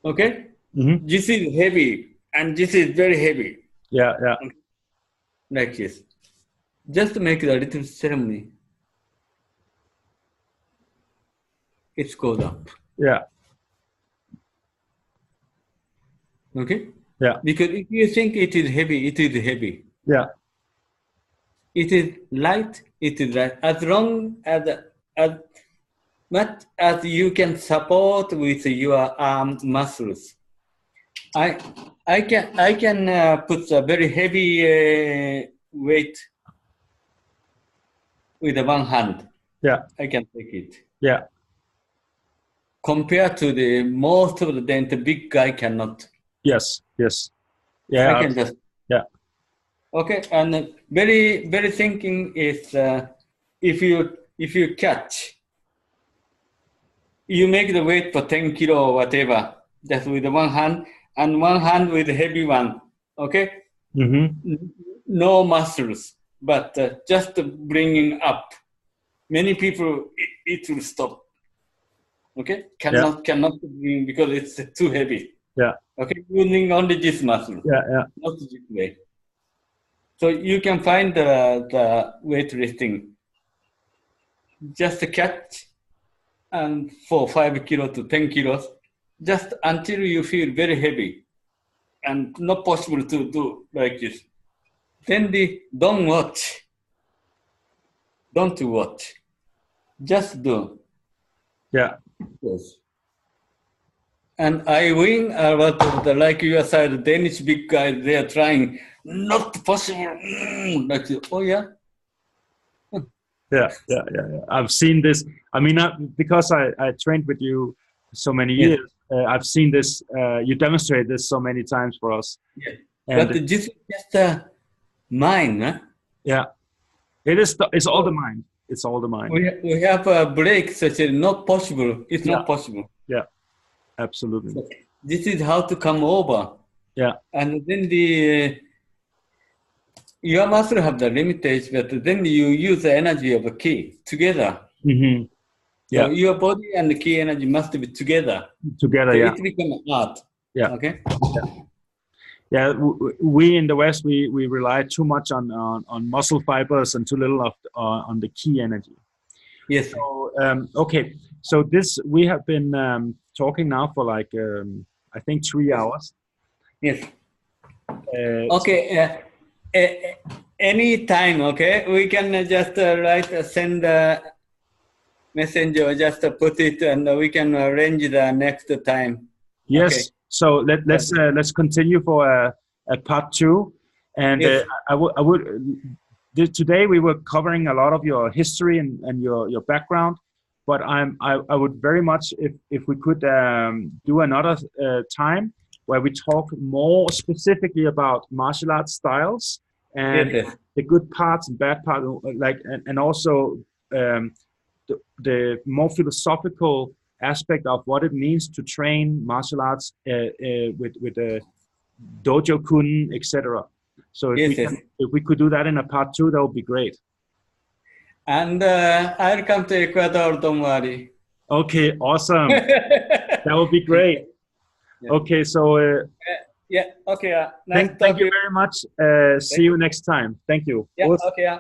Okay, this is heavy, and this is very heavy. Yeah. Okay. Like this. Just to make a little ceremony. It goes up. Yeah. Okay? Yeah. Because if you think it is heavy, it is heavy. Yeah. It is light, it is light. As long as much as you can support with your arm muscles. I can put a very heavy weight with one hand. Yeah. I can take it. Yeah. Compared to the most of the big guy cannot. Yes. Yeah. I can just. Yeah. Okay, and very thinking is if you catch, you make the weight for 10 kilo or whatever, just with one hand, and one hand with the heavy one. Okay. No muscles, but just bringing up. Many people it will stop. Okay, cannot bring because it's too heavy. Yeah. Okay, using only this muscle. Yeah. Not this way. So you can find the weightlifting. Just catch and for 5 kilos to 10 kilos, just until you feel very heavy and not possible to do like this. Then don't watch. Don't watch. Just do. Yeah. Yes. And I win about like your side, Danish big guys, they are trying, not possible. Like, oh yeah. Yeah. I've seen this. I mean, because I trained with you so many years, I've seen this. You demonstrate this so many times for us. Yeah. And But this is just mind, huh? Yeah. It's all the mind. It's all the mind. We have a break such as not possible. It's not possible. Yeah. Absolutely. So this is how to come over. Yeah. And then your muscle have the limitation, but then you use the energy of a key together. Yeah. So your body and the key energy must be together. Together, so yeah. It becomes art. Yeah. Okay. Yeah. We in the West we rely too much on muscle fibers and too little on the key energy. Yes. So okay. So we have been talking now for like I think 3 hours. Yes. Okay. Any time, okay? We can just send a messenger, just put it, and we can arrange the next time. Yes. Okay. So let's continue for a part 2, and yes. I would today we were covering a lot of your history and your background, but I would very much if we could do another time where we talk more specifically about martial arts styles and the good parts and bad parts, like and also the more philosophical aspect of what it means to train martial arts with dojo kun, etc. So if we could do that in a part 2, that would be great. And I'll come to Ecuador, don't worry. Okay, awesome. That would be great. Yeah. Okay, so okay. Thank you very much. See you next time. Thank you. Yeah. Okay.